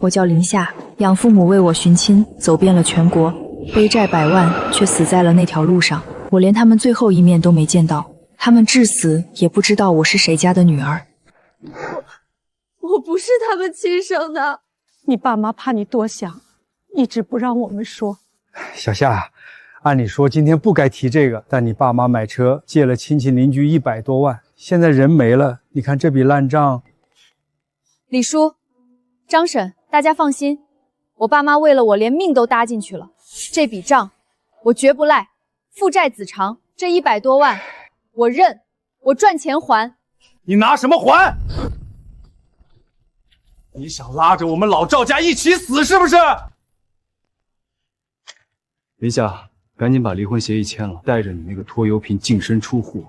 我叫林夏，养父母为我寻亲，走遍了全国，背债百万，却死在了那条路上。我连他们最后一面都没见到，他们至死也不知道我是谁家的女儿。我不是他们亲生的。你爸妈怕你多想，一直不让我们说。小夏，按理说今天不该提这个，但你爸妈买车借了亲戚邻居100多万，现在人没了，你看这笔烂账。李叔、张婶，大家放心，我爸妈为了我连命都搭进去了，这笔账我绝不赖，父债子偿，这100多万我认，我赚钱还。你拿什么还？你想拉着我们老赵家一起死是不是？林夏，赶紧把离婚协议签了，带着你那个拖油瓶净身出户，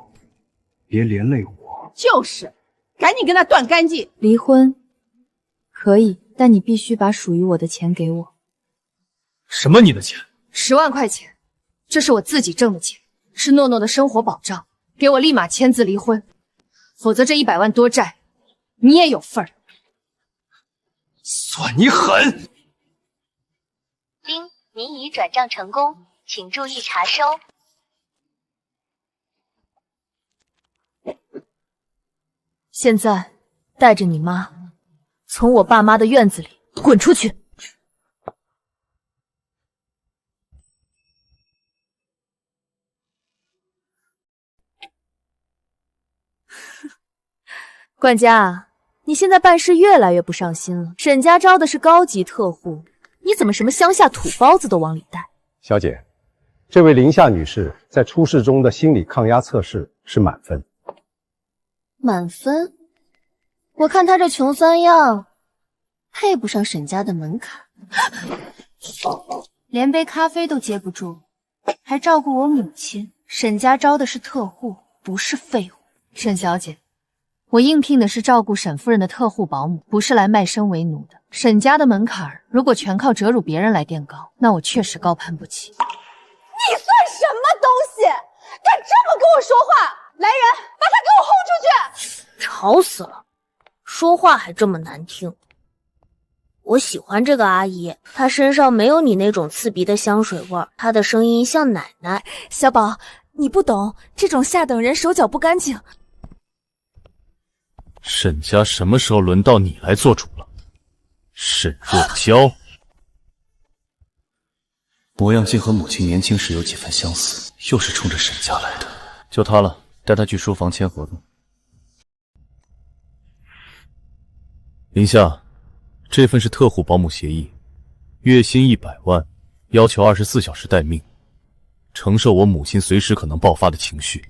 别连累我。就是，赶紧跟他断干净。离婚可以，但你必须把属于我的钱给我。什么你的钱？10万块钱，这是我自己挣的钱，是诺诺的生活保障，给我立马签字离婚，否则这100万多债你也有份儿。算你狠！丁，您已转账成功，请注意查收。现在带着你妈从我爸妈的院子里滚出去！管家，你现在办事越来越不上心了。沈家招的是高级特户，你怎么什么乡下土包子都往里带？小姐，这位林夏女士在出事中的心理抗压测试是满分。满分？我看她这穷酸样，配不上沈家的门槛，连杯咖啡都接不住，还照顾我母亲。沈家招的是特户，不是废物。沈小姐，我应聘的是照顾沈夫人的特户保姆，不是来卖身为奴的。沈家的门槛如果全靠折辱别人来垫高，那我确实高攀不起。你算什么东西？敢这么跟我说话！来人，把他给我轰出去！吵死了，说话还这么难听。我喜欢这个阿姨，她身上没有你那种刺鼻的香水味，她的声音像奶奶。小宝，你不懂，这种下等人手脚不干净。沈家什么时候轮到你来做主了？沈若娇，模样竟和母亲年轻时有几分相似，又是冲着沈家来的。就她了，带她去书房签合同。林夏，这份是特户保姆协议，月薪100万，要求24小时待命，承受我母亲随时可能爆发的情绪。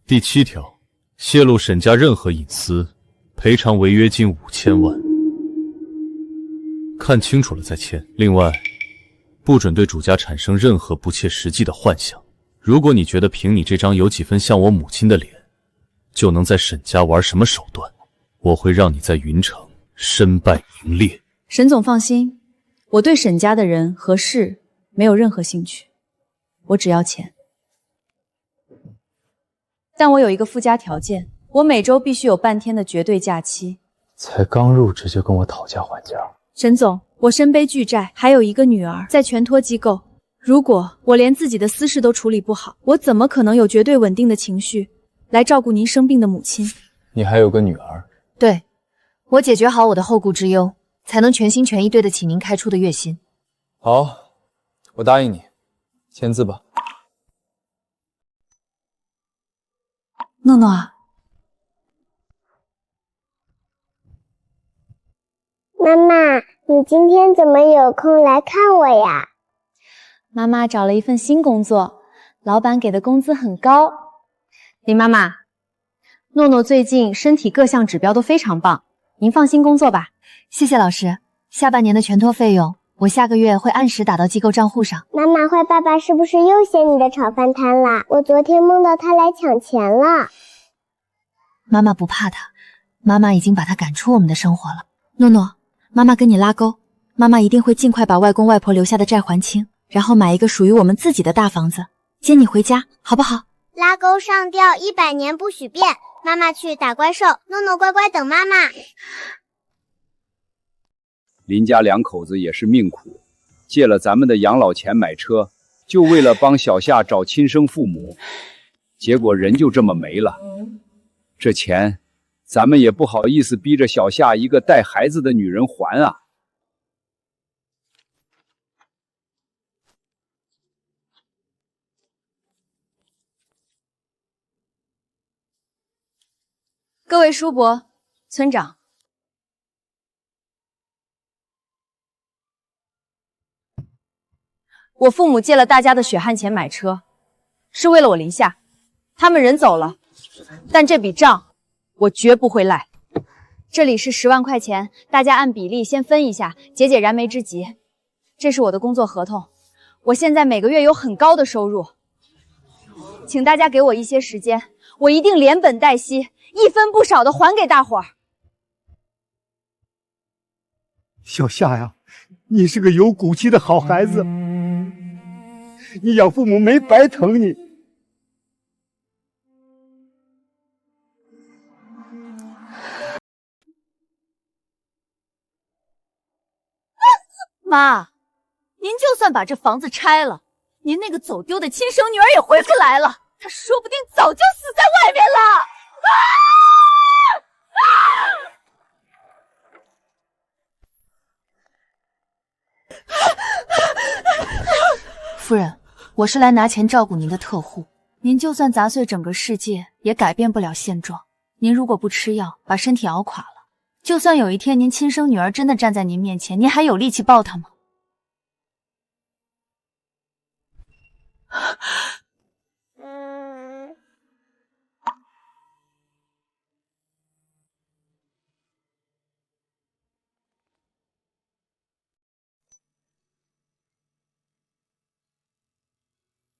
第7条，泄露沈家任何隐私，赔偿违约金5000万。看清楚了再签。另外，不准对主家产生任何不切实际的幻想。如果你觉得凭你这张有几分像我母亲的脸，就能在沈家玩什么手段，我会让你在云城身败名裂。沈总放心，我对沈家的人和事没有任何兴趣，我只要钱。但我有一个附加条件，我每周必须有半天的绝对假期。才刚入职就跟我讨价还价。沈总，我身背巨债，还有一个女儿在全托机构。如果我连自己的私事都处理不好，我怎么可能有绝对稳定的情绪来照顾您生病的母亲？你还有个女儿？对，我解决好我的后顾之忧，才能全心全意对得起您开出的月薪。好，我答应你，签字吧。诺诺啊，妈妈，你今天怎么有空来看我呀？妈妈找了一份新工作，老板给的工资很高。林妈妈，诺诺最近身体各项指标都非常棒，您放心工作吧。谢谢老师，下半年的全托费用，我下个月会按时打到机构账户上。妈妈，坏爸爸是不是又嫌你的炒饭摊啦？我昨天梦到他来抢钱了。妈妈不怕他，妈妈已经把他赶出我们的生活了。诺诺，妈妈跟你拉钩，妈妈一定会尽快把外公外婆留下的债还清，然后买一个属于我们自己的大房子，接你回家，好不好？拉钩上吊，100年不许变。妈妈去打怪兽，诺诺乖乖等妈妈。林家两口子也是命苦，借了咱们的养老钱买车，就为了帮小夏找亲生父母，结果人就这么没了。这钱咱们也不好意思逼着小夏一个带孩子的女人还啊。各位叔伯、村长，我父母借了大家的血汗钱买车，是为了我林夏。他们人走了，但这笔账我绝不会赖。这里是10万块钱，大家按比例先分一下，解解燃眉之急。这是我的工作合同，我现在每个月有很高的收入，请大家给我一些时间，我一定连本带息，一分不少的还给大伙儿。小夏呀，你是个有骨气的好孩子，你养父母没白疼你。妈，您就算把这房子拆了，您那个走丢的亲生女儿也回不来了，她说不定早就死在外面了。夫人，我是来拿钱照顾您的特护，您就算砸碎整个世界，也改变不了现状。您如果不吃药，把身体熬垮了，就算有一天您亲生女儿真的站在您面前，您还有力气抱她吗？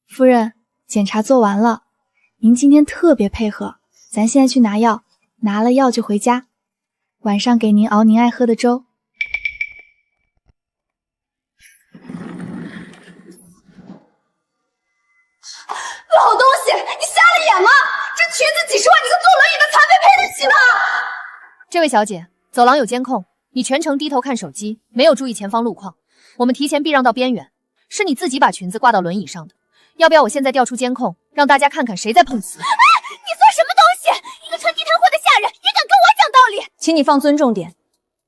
夫人，检查做完了，您今天特别配合，咱现在去拿药，拿了药就回家。晚上给您熬您爱喝的粥。老东西，你瞎了眼吗？这裙子几十万，你个坐轮椅的残废配得起吗？这位小姐，走廊有监控，你全程低头看手机，没有注意前方路况，我们提前避让到边缘，是你自己把裙子挂到轮椅上的。要不要我现在调出监控，让大家看看谁在碰瓷？哎，你算什么东西？一个穿地摊货的下人也敢跟我讲道理？请你放尊重点，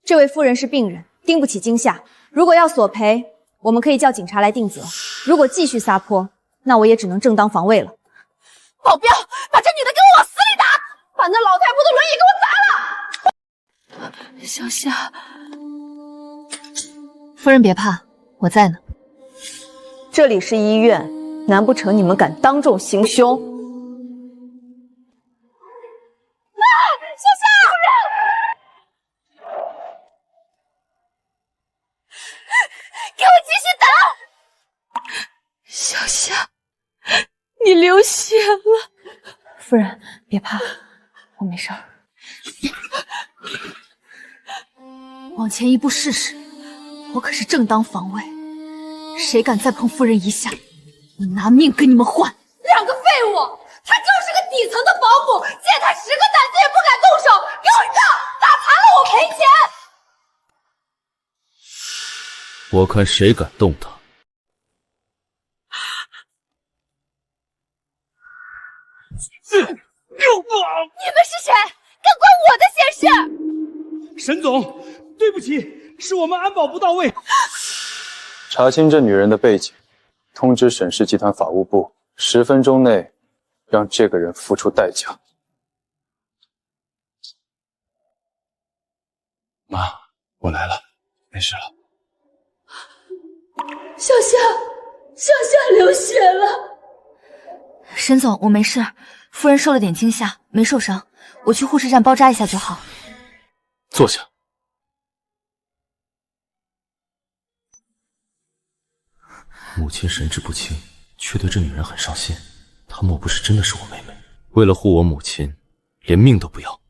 这位夫人是病人，经不起惊吓。如果要索赔，我们可以叫警察来定责；如果继续撒泼，那我也只能正当防卫了。保镖，把这女的给我往死里打！把那老太婆的轮椅给我砸了！小夏，夫人别怕，我在呢。这里是医院，难不成你们敢当众行凶？小夏，给我继续打！小夏，你流血了。夫人别怕，我没事儿。往前一步试试，我可是正当防卫。谁敢再碰夫人一下，我拿命跟你们换！两个废物，他就是个底层的保姆，借他10个胆子也不敢动手，给我让，打残了我赔钱！我看谁敢动他！你们是谁？敢管我的闲事？沈总，对不起，是我们安保不到位。查清这女人的背景，通知沈氏集团法务部，10分钟内让这个人付出代价。妈，我来了，没事了。小夏流血了。沈总，我没事，夫人受了点惊吓，没受伤，我去护士站包扎一下就好。坐下。母亲神志不清，却对这女人很上心，她莫不是真的是我妹妹？为了护我母亲，连命都不要。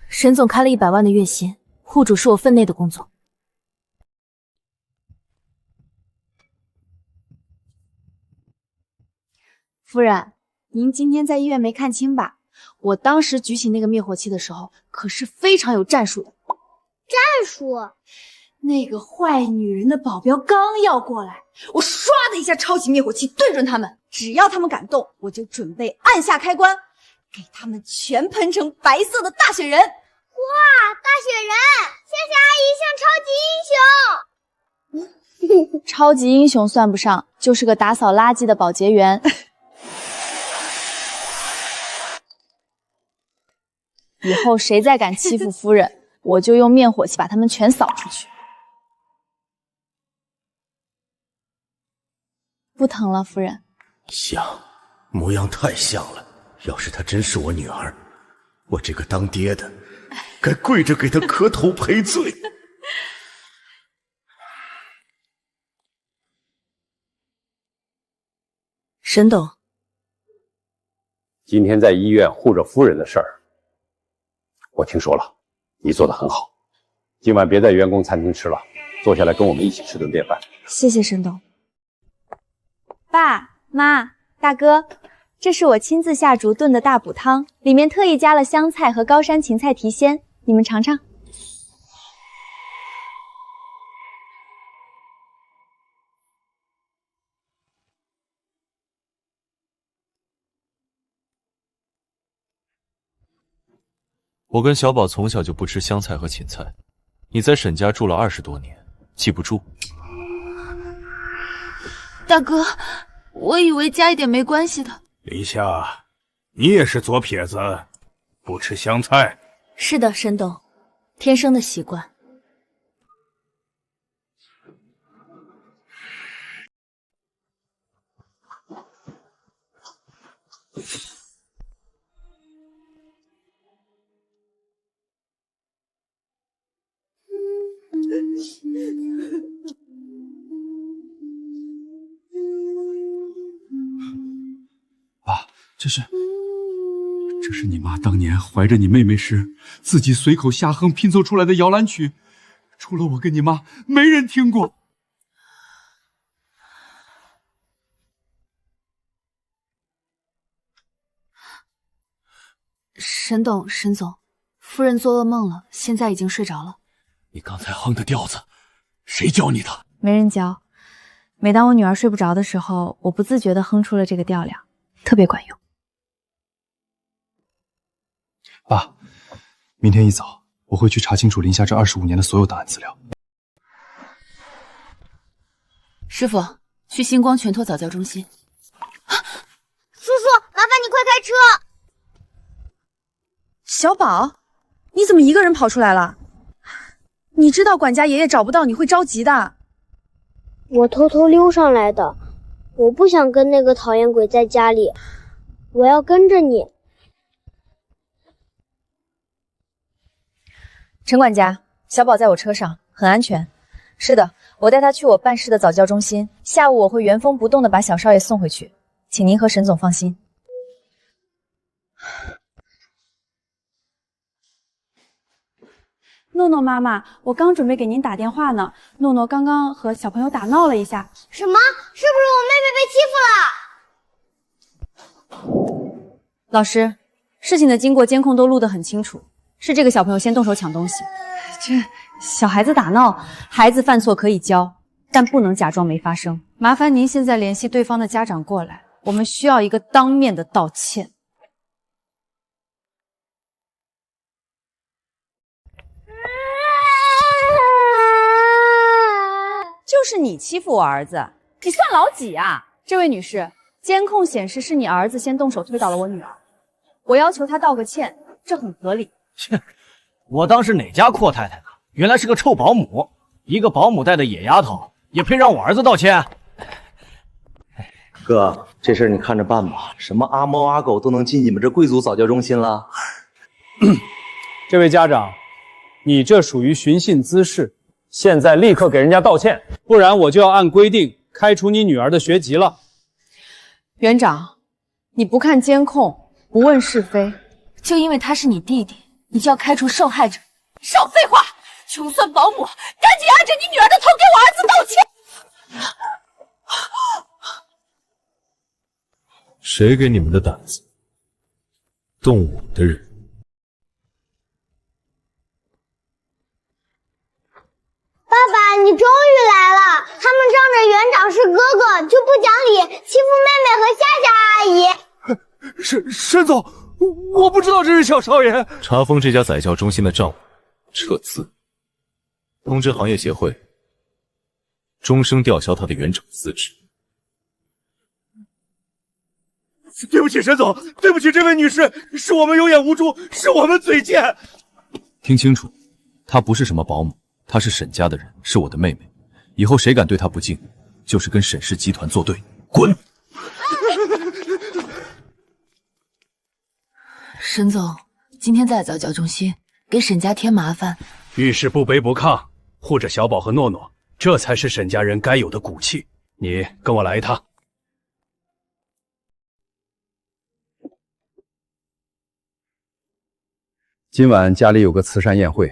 沈总开了100万的月薪，护主是我分内的工作。夫人，您今天在医院没看清吧？我当时举起那个灭火器的时候，可是非常有战术的。战术？那个坏女人的保镖刚要过来，我唰的一下抄起灭火器对准他们，只要他们敢动，我就准备按下开关，给他们全喷成白色的大雪人。哇，大雪人！谢谢阿姨像超级英雄。超级英雄算不上，就是个打扫垃圾的保洁员。以后谁再敢欺负夫人，我就用灭火器把他们全扫出去。不疼了，夫人。像，模样太像了。要是她真是我女儿，我这个当爹的该跪着给她磕头赔罪。沈董，今天在医院护着夫人的事儿，我听说了，你做得很好。今晚别在员工餐厅吃了，坐下来跟我们一起吃顿便饭。谢谢沈董。爸妈，大哥，这是我亲自下厨炖的大补汤，里面特意加了香菜和高山芹菜提鲜，你们尝尝。我跟小宝从小就不吃香菜和芹菜，你在沈家住了20多年，记不住？大哥，我以为加一点没关系的。林夏，你也是左撇子，不吃香菜？是的，沈董，天生的习惯。爸，这是你妈当年怀着你妹妹时自己随口瞎哼拼凑出来的摇篮曲，除了我跟你妈，没人听过。沈董、沈总，夫人做噩梦了，现在已经睡着了。你刚才哼的调子，谁教你的？没人教。每当我女儿睡不着的时候，我不自觉地哼出了这个调调，特别管用。爸，明天一早我会去查清楚林夏这25年的所有档案资料。师傅，去星光拳托早教中心。叔叔，麻烦你快开车！小宝，你怎么一个人跑出来了？你知道管家爷爷找不到你会着急的。我偷偷溜上来的，我不想跟那个讨厌鬼在家里，我要跟着你。陈管家，小宝在我车上，很安全。是的，我带他去我办事的早教中心，下午我会原封不动的把小少爷送回去，请您和沈总放心。诺诺妈妈，我刚准备给您打电话呢。诺诺刚刚和小朋友打闹了一下。什么？是不是我妹妹被欺负了？老师，事情的经过监控都录得很清楚，是这个小朋友先动手抢东西。这小孩子打闹，孩子犯错可以教，但不能假装没发生。麻烦您现在联系对方的家长过来，我们需要一个当面的道歉。就是你欺负我儿子，你算老几啊？这位女士，监控显示是你儿子先动手推倒了我女儿，我要求他道个歉，这很合理。切，我当是哪家阔太太呢？原来是个臭保姆，一个保姆带的野丫头，也配让我儿子道歉？哥，这事儿你看着办吧，什么阿猫阿狗都能进你们这贵族早教中心了。这位家长，你这属于寻衅滋事，现在立刻给人家道歉，不然我就要按规定开除你女儿的学籍了。园长，你不看监控，不问是非，就因为他是你弟弟，你就要开除受害者？少废话！就算保姆，赶紧按着你女儿的头给我儿子道歉！谁给你们的胆子动我的人？爸爸，终于来了！他们仗着园长是哥哥就不讲理，欺负妹妹和夏夏阿姨。沈总，我不知道这是小少爷。查封这家宰教中心的账务，撤资。通知行业协会，终生吊销他的园长资质。对不起，沈总，对不起，这位女士，是我们有眼无珠，是我们嘴贱。听清楚，她不是什么保姆，她是沈家的人，是我的妹妹。以后谁敢对她不敬，就是跟沈氏集团作对，滚！沈总，今天在早教中心给沈家添麻烦。遇事不卑不亢，护着小宝和诺诺，这才是沈家人该有的骨气。你跟我来一趟。今晚家里有个慈善宴会，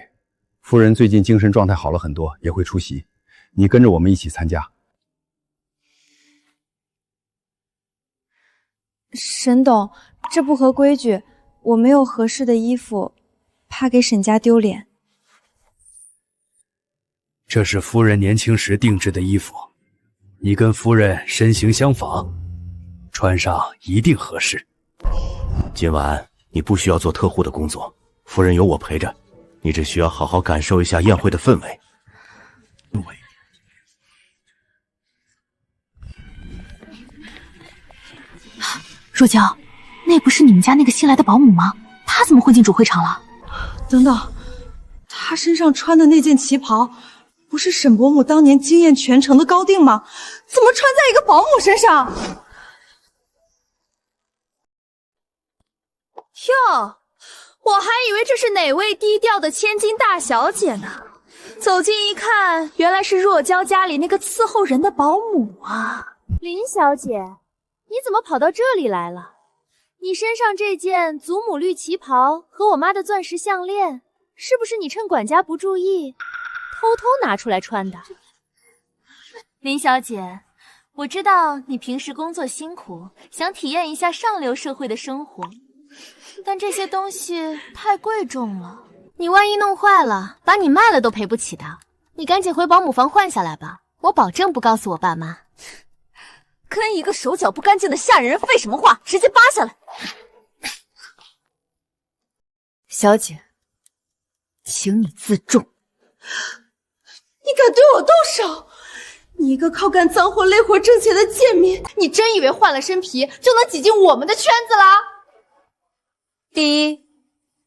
夫人最近精神状态好了很多，也会出席。你跟着我们一起参加。沈董，这不合规矩，我没有合适的衣服，怕给沈家丢脸。这是夫人年轻时定制的衣服，你跟夫人身形相仿，穿上一定合适。今晚你不需要做特护的工作，夫人有我陪着，你只需要好好感受一下宴会的氛围。若娇，那不是你们家那个新来的保姆吗？她怎么会进主会场了？等等，她身上穿的那件旗袍，不是沈伯母当年惊艳全城的高定吗？怎么穿在一个保姆身上？哟，我还以为这是哪位低调的千金大小姐呢，走近一看，原来是若娇家里那个伺候人的保姆啊。林小姐，你怎么跑到这里来了？你身上这件祖母绿旗袍和我妈的钻石项链，是不是你趁管家不注意，偷偷拿出来穿的？林小姐，我知道你平时工作辛苦，想体验一下上流社会的生活，但这些东西太贵重了，你万一弄坏了，把你卖了都赔不起的。你赶紧回保姆房换下来吧，我保证不告诉我爸妈。跟一个手脚不干净的下人废什么话，直接扒下来。小姐，请你自重。你敢对我动手？你一个靠干脏活累活挣钱的贱民，你真以为换了身皮就能挤进我们的圈子啦？第一，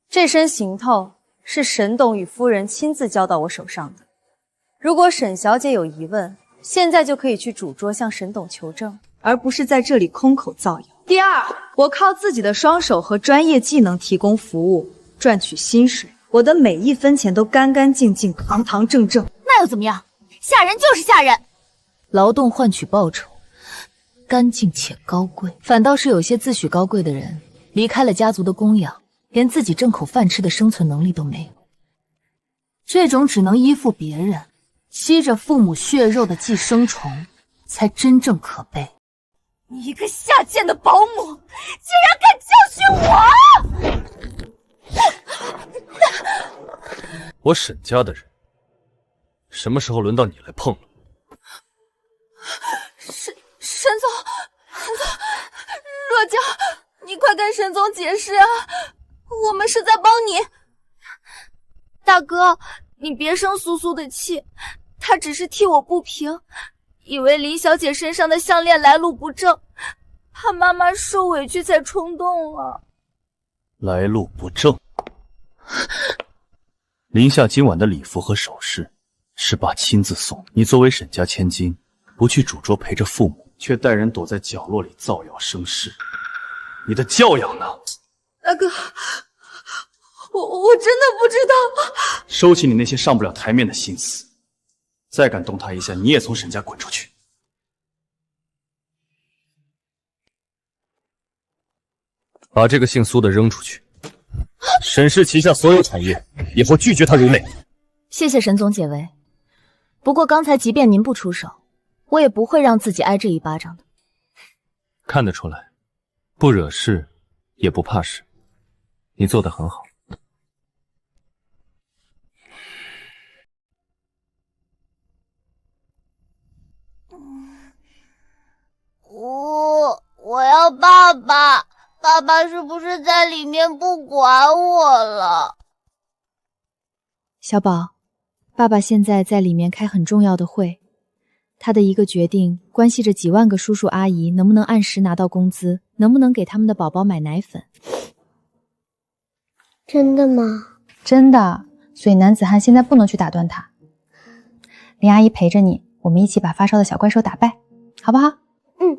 这身行头是沈董与夫人亲自交到我手上的。如果沈小姐有疑问，现在就可以去主桌向沈董求证，而不是在这里空口造谣。第二，我靠自己的双手和专业技能提供服务，赚取薪水，我的每一分钱都干干净净、堂堂正正。那又怎么样？下人就是下人，劳动换取报酬，干净且高贵。反倒是有些自诩高贵的人，离开了家族的供养，连自己挣口饭吃的生存能力都没有。这种只能依附别人，吸着父母血肉的寄生虫，才真正可悲。你一个下贱的保姆，竟然敢教训我！我沈家的人，什么时候轮到你来碰了？沈总，若娇，你快跟沈总解释啊！我们是在帮你。大哥，你别生苏苏的气，他只是替我不平，以为林小姐身上的项链来路不正，怕妈妈受委屈才冲动了。来路不正。林夏今晚的礼服和首饰是爸亲自送，你作为沈家千金，不去主桌陪着父母，却带人躲在角落里造谣生事，你的教养呢？大哥，我真的不知道。收起你那些上不了台面的心思，再敢动他一下，你也从沈家滚出去。把这个姓苏的扔出去。沈氏旗下所有产业以后拒绝他入内。谢谢沈总解围，不过刚才即便您不出手，我也不会让自己挨这一巴掌的。看得出来，不惹事也不怕事，你做得很好。到爸爸，爸爸是不是在里面不管我了？小宝，爸爸现在在里面开很重要的会，他的一个决定关系着几万个叔叔阿姨能不能按时拿到工资，能不能给他们的宝宝买奶粉。真的吗？真的，所以男子汉现在不能去打断他。林阿姨陪着你，我们一起把发烧的小怪兽打败，好不好？嗯，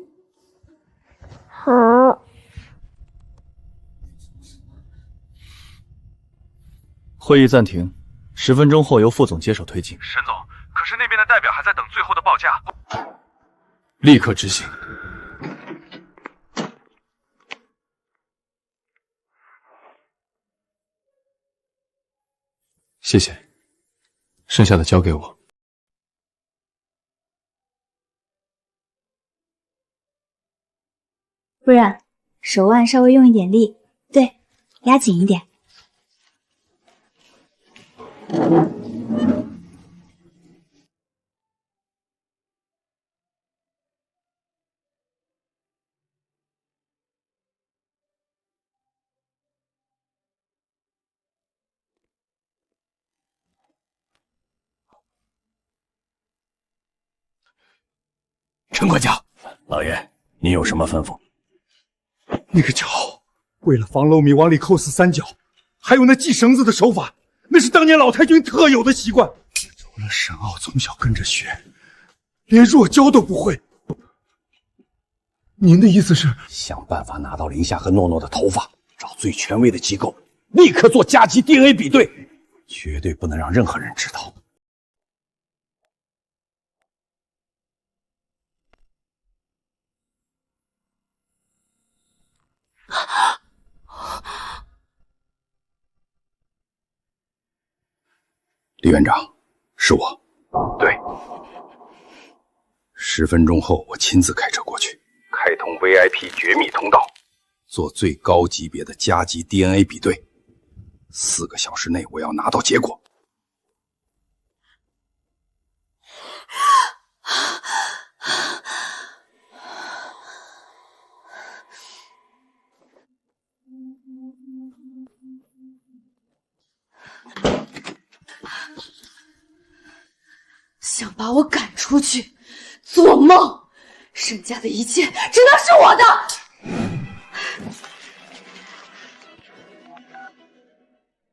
好。会议暂停，10分钟后由副总接手推进。沈总，可是那边的代表还在等最后的报价。立刻执行。谢谢，剩下的交给我。夫人，手腕稍微用一点力，对，压紧一点。陈管家，老爷，您有什么吩咐？那个脚，为了防漏米往里扣死3角，还有那系绳子的手法，那是当年老太君特有的习惯。除了沈傲从小跟着学，连弱胶都不会。您的意思是想办法拿到林夏和诺诺的头发，找最权威的机构，立刻做加急 DNA 比对，绝对不能让任何人知道。李院长，是我。对，10分钟后我亲自开车过去，开通 VIP 绝密通道，做最高级别的加急 DNA 比对。4个小时内我要拿到结果。想把我赶出去，做梦！沈家的一切只能是我的。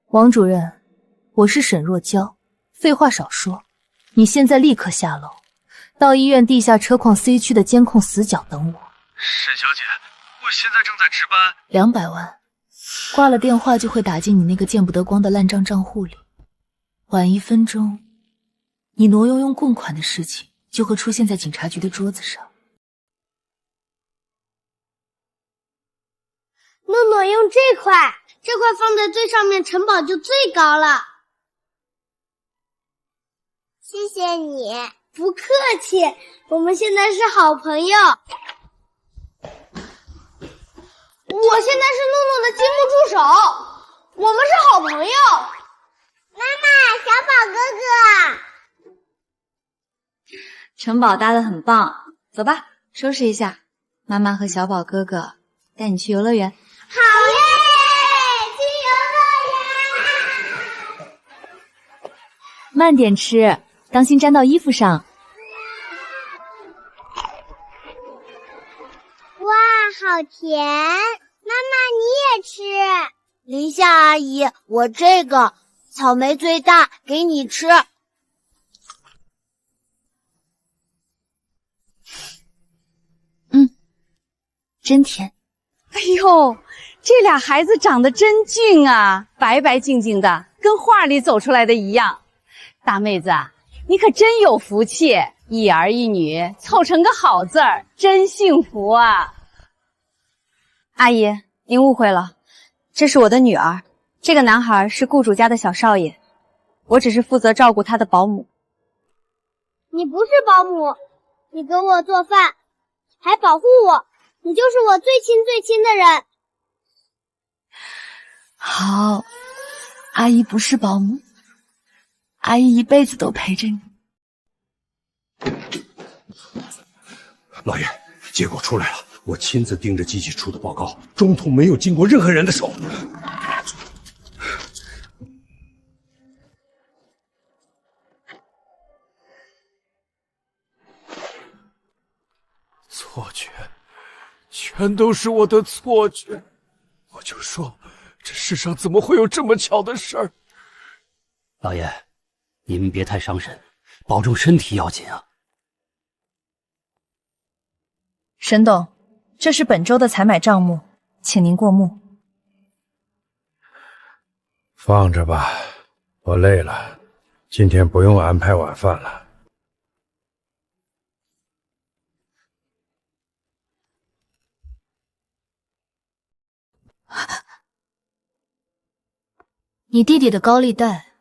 王主任，我是沈若娇，废话少说，你现在立刻下楼，到医院地下车矿 C 区的监控死角等我。沈小姐，我现在正在值班。200万，挂了电话就会打进你那个见不得光的烂账户里，晚1分钟。你挪用供款的事情就会出现在警察局的桌子上。诺诺用这块放在最上面，城堡就最高了。谢谢你，不客气，我们现在是好朋友。我现在是诺诺的金木助手，我们是好朋友。妈妈，小宝哥哥。城堡搭得很棒，走吧，收拾一下。妈妈和小宝哥哥带你去游乐园。好耶！去游乐园！慢点吃，当心沾到衣服上。哇，好甜！妈妈你也吃。林夏阿姨，我这个草莓最大，给你吃。真甜。哎呦，这俩孩子长得真俊啊，白白净净的，跟画里走出来的一样。大妹子，你可真有福气，一儿一女凑成个好字儿，真幸福啊！阿姨，您误会了，这是我的女儿，这个男孩是雇主家的小少爷，我只是负责照顾他的保姆。你不是保姆，你给我做饭，还保护我。你就是我最亲的人。好，阿姨不是保姆，阿姨一辈子都陪着你。老爷，结果出来了，我亲自盯着机器出的报告，中途没有经过任何人的手。错觉，全都是我的错觉。我就说，这世上怎么会有这么巧的事儿？老爷，您别太伤神，保重身体要紧啊。沈董，这是本周的采买账目，请您过目。放着吧，我累了，今天不用安排晚饭了。你弟弟的高利贷，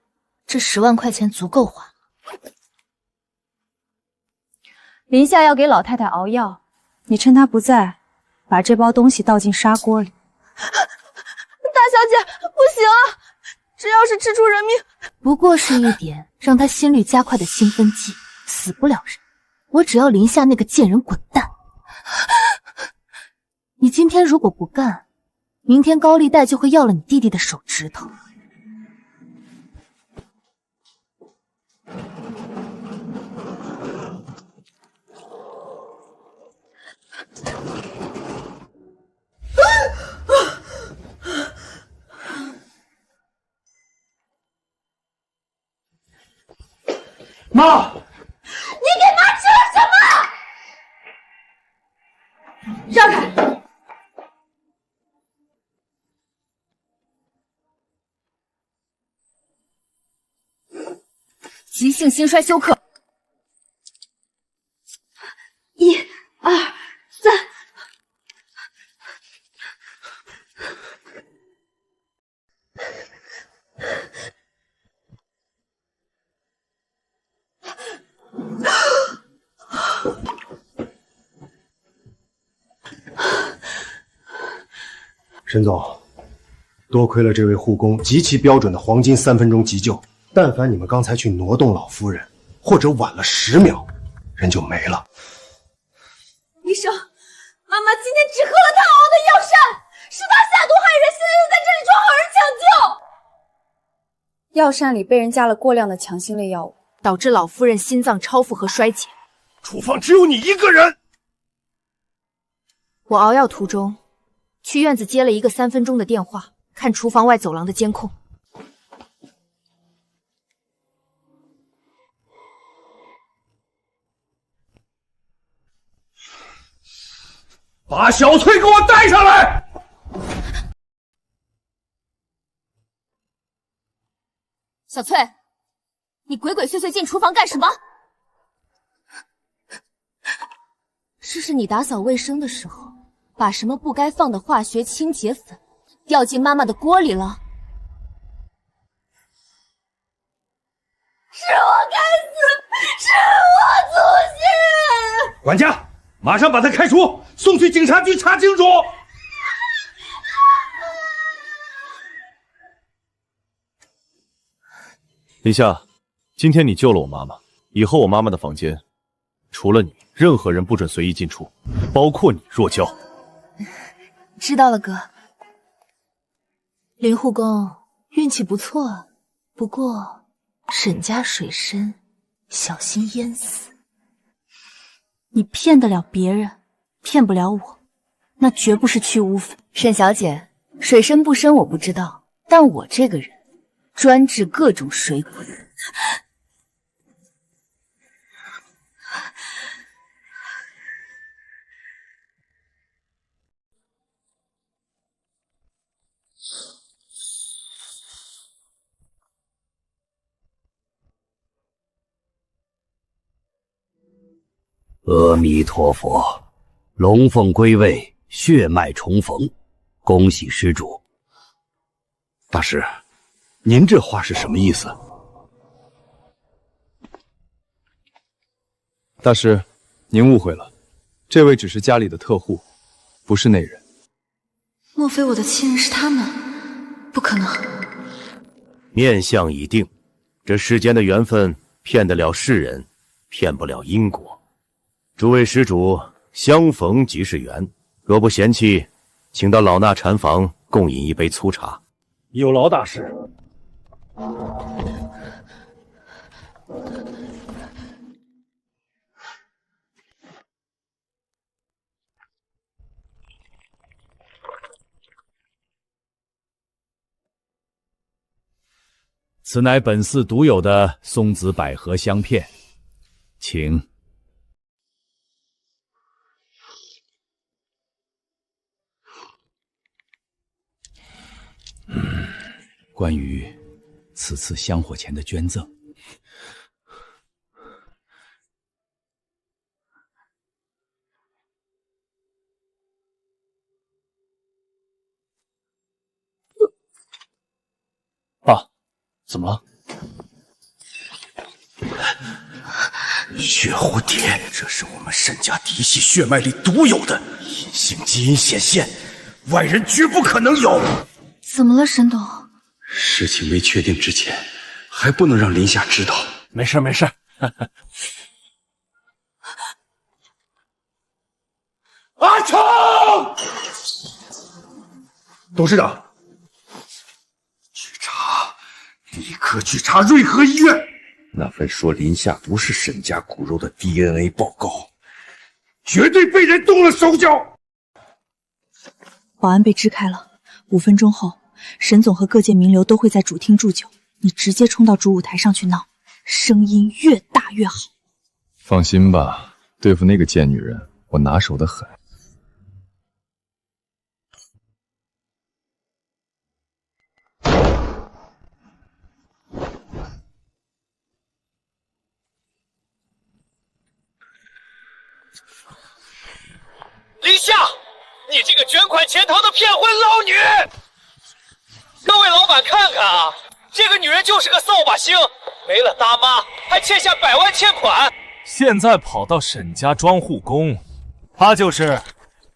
这10万块钱足够还。林夏要给老太太熬药，你趁她不在，把这包东西倒进砂锅里。大小姐，不行啊！只要是吃出人命，不过是一点让他心率加快的兴奋剂，死不了人。我只要林夏那个贱人滚蛋！你今天如果不干，明天高利贷就会要了你弟弟的手指头。妈，你给妈吃了什么？让开！急性心衰休克。1、2、3。沈总，多亏了这位护工极其标准的黄金3分钟急救，但凡你们刚才去挪动老夫人，或者晚了10秒，人就没了。医生，妈妈今天只喝了他熬的药膳，是他下毒害人，现在又在这里装好人抢救。药膳里被人加了过量的强心类药物，导致老夫人心脏超负荷衰竭。厨房只有你一个人。我熬药途中，去院子接了一个3分钟的电话，看厨房外走廊的监控。把小翠给我带上来！小翠，你鬼鬼祟祟进厨房干什么？是你打扫卫生的时候，把什么不该放的化学清洁粉掉进妈妈的锅里了？是我该死，是我粗心！管家，马上把他开除，送去警察局查清楚。林夏，今天你救了我妈妈，以后我妈妈的房间，除了你，任何人不准随意进出，包括你若娇。知道了，哥。林护工运气不错，不过沈家水深，小心淹死。你骗得了别人，骗不了我，那绝不是去污粉。沈小姐，水深不深我不知道，但我这个人专治各种水鬼。阿弥陀佛，龙凤归位，血脉重逢，恭喜施主。大师，您这话是什么意思？大师，您误会了，这位只是家里的特护，不是内人。莫非我的亲人是他们？不可能。面相已定，这世间的缘分骗得了世人，骗不了因果。诸位施主，相逢即是缘，若不嫌弃，请到老衲禅房共饮一杯粗茶。有劳大师。此乃本寺独有的松子百合香片，请。关于此次香火钱的捐赠，爸，怎么了？血蝴蝶，这是我们沈家嫡系血脉里独有的隐性基因显现，外人绝不可能有。怎么了，沈董？事情没确定之前，还不能让林夏知道。没事没事。阿成，董事长，去查，立刻去查瑞和医院。那份说林夏不是沈家骨肉的 DNA 报告，绝对被人动了手脚。保安被支开了，5分钟后，沈总和各界名流都会在主厅祝酒，你直接冲到主舞台上去闹，声音越大越好。放心吧，对付那个贱女人，我拿手的很。林夏，你这个卷款潜逃的骗婚捞女！各位老板看看啊，这个女人就是个扫把星，没了大妈，还欠下100万欠款。现在跑到沈家装护工，她就是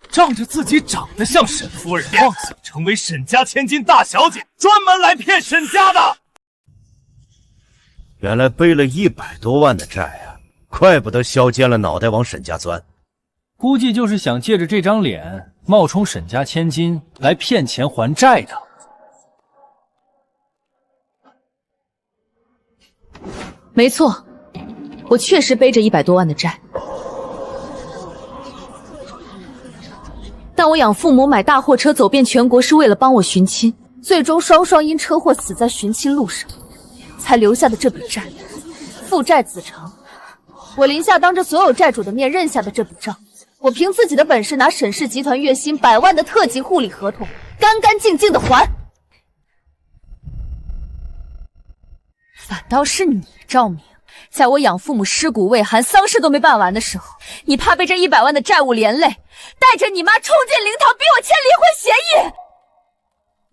仗着自己长得像沈夫人，妄想成为沈家千金大小姐，专门来骗沈家的。原来背了100多万的债啊，怪不得削尖了脑袋往沈家钻。估计就是想借着这张脸冒充沈家千金来骗钱还债的。没错，我确实背着100多万的债，但我养父母买大货车走遍全国是为了帮我寻亲，最终双双因车祸死在寻亲路上，才留下的这笔债，负债子偿。我林夏当着所有债主的面认下的这笔账，我凭自己的本事拿沈氏集团月薪100万的特级护理合同，干干净净的还。反倒是你，赵明，在我养父母尸骨未寒、丧事都没办完的时候，你怕被这100万的债务连累，带着你妈冲进灵堂逼我签离婚协议。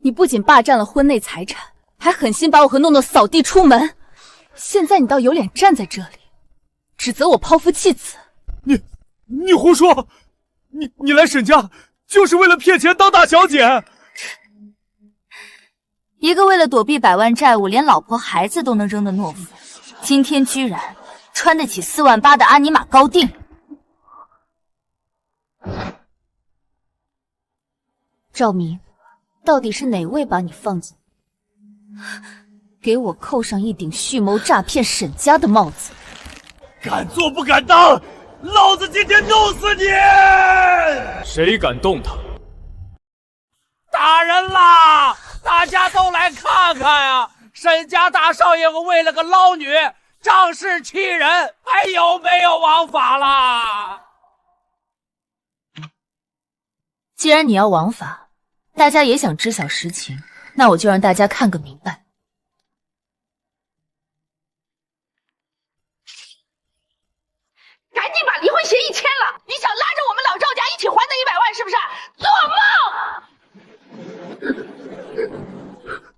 你不仅霸占了婚内财产，还狠心把我和诺诺扫地出门。现在你倒有脸站在这里，指责我抛夫弃子。你胡说！你来沈家就是为了骗钱当大小姐？一个为了躲避100万债务，连老婆孩子都能扔的懦夫，今天居然穿得起4万8的阿尼玛高定。赵明，到底是哪位把你放进？给我扣上一顶蓄谋诈骗沈家的帽子！敢做不敢当，老子今天弄死你！谁敢动他？打人啦！大家都来看看呀！沈家大少爷我为了个捞女，仗势欺人，还有没有王法啦？既然你要王法，大家也想知晓实情，那我就让大家看个明白。赶紧把离婚协议签了！你想拉着我们老赵家一起还那100万是不是？做梦！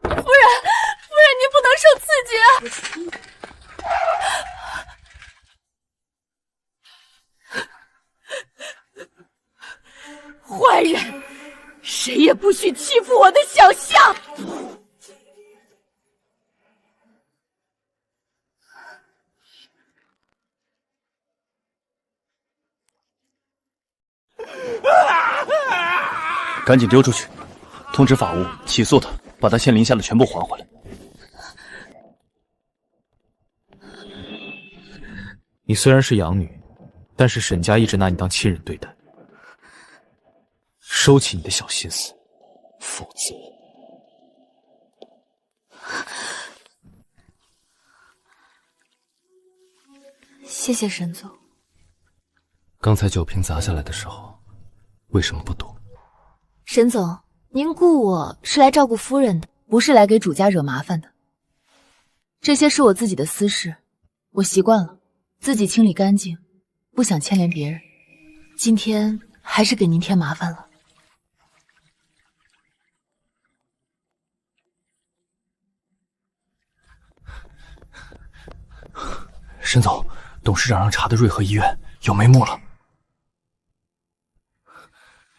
夫人，你不能受刺激啊！坏人，谁也不许欺负我的小象！赶紧丢出去，通知法务起诉他，把他欠林夏的全部还回来。你虽然是养女，但是沈家一直拿你当亲人对待，收起你的小心思，否则……谢谢沈总。刚才酒瓶砸下来的时候，为什么不躲？沈总，您雇我是来照顾夫人的，不是来给主家惹麻烦的。这些是我自己的私事，我习惯了，自己清理干净，不想牵连别人。今天还是给您添麻烦了。沈总，董事长让查的瑞和医院有眉目了。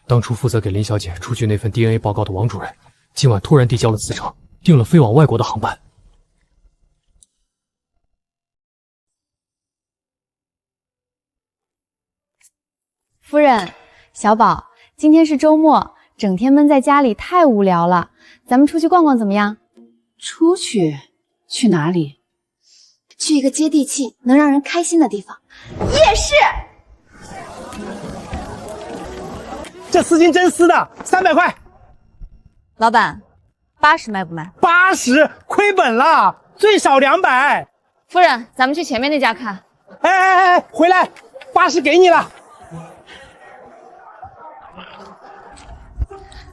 当初负责给林小姐出具那份 DNA 报告的王主任，今晚突然递交了辞呈，订了飞往外国的航班。夫人，小宝，今天是周末，整天闷在家里太无聊了，咱们出去逛逛怎么样？出去？去哪里？去一个接地气、能让人开心的地方——夜市。这丝巾真丝的，300块。老板，80卖不卖？80，亏本了，最少200。夫人，咱们去前面那家看。哎，回来，80给你了。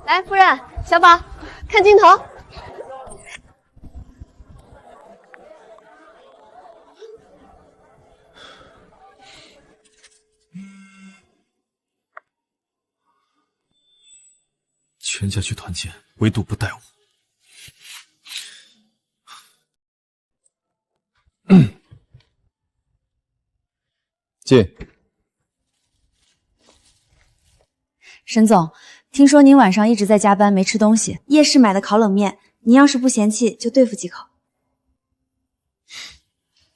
来，夫人，小宝，看镜头。全家去团建，唯独不带我。进。沈总，听说您晚上一直在加班，没吃东西。夜市买的烤冷面，您要是不嫌弃，就对付几口。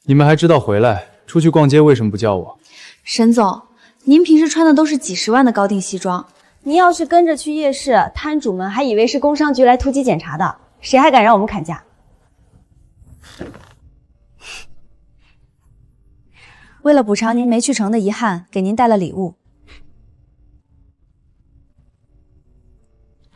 你们还知道回来？出去逛街为什么不叫我？沈总，您平时穿的都是几十万的高定西装。您要是跟着去夜市，摊主们还以为是工商局来突击检查的，谁还敢让我们砍价？为了补偿您没去成的遗憾，给您带了礼物。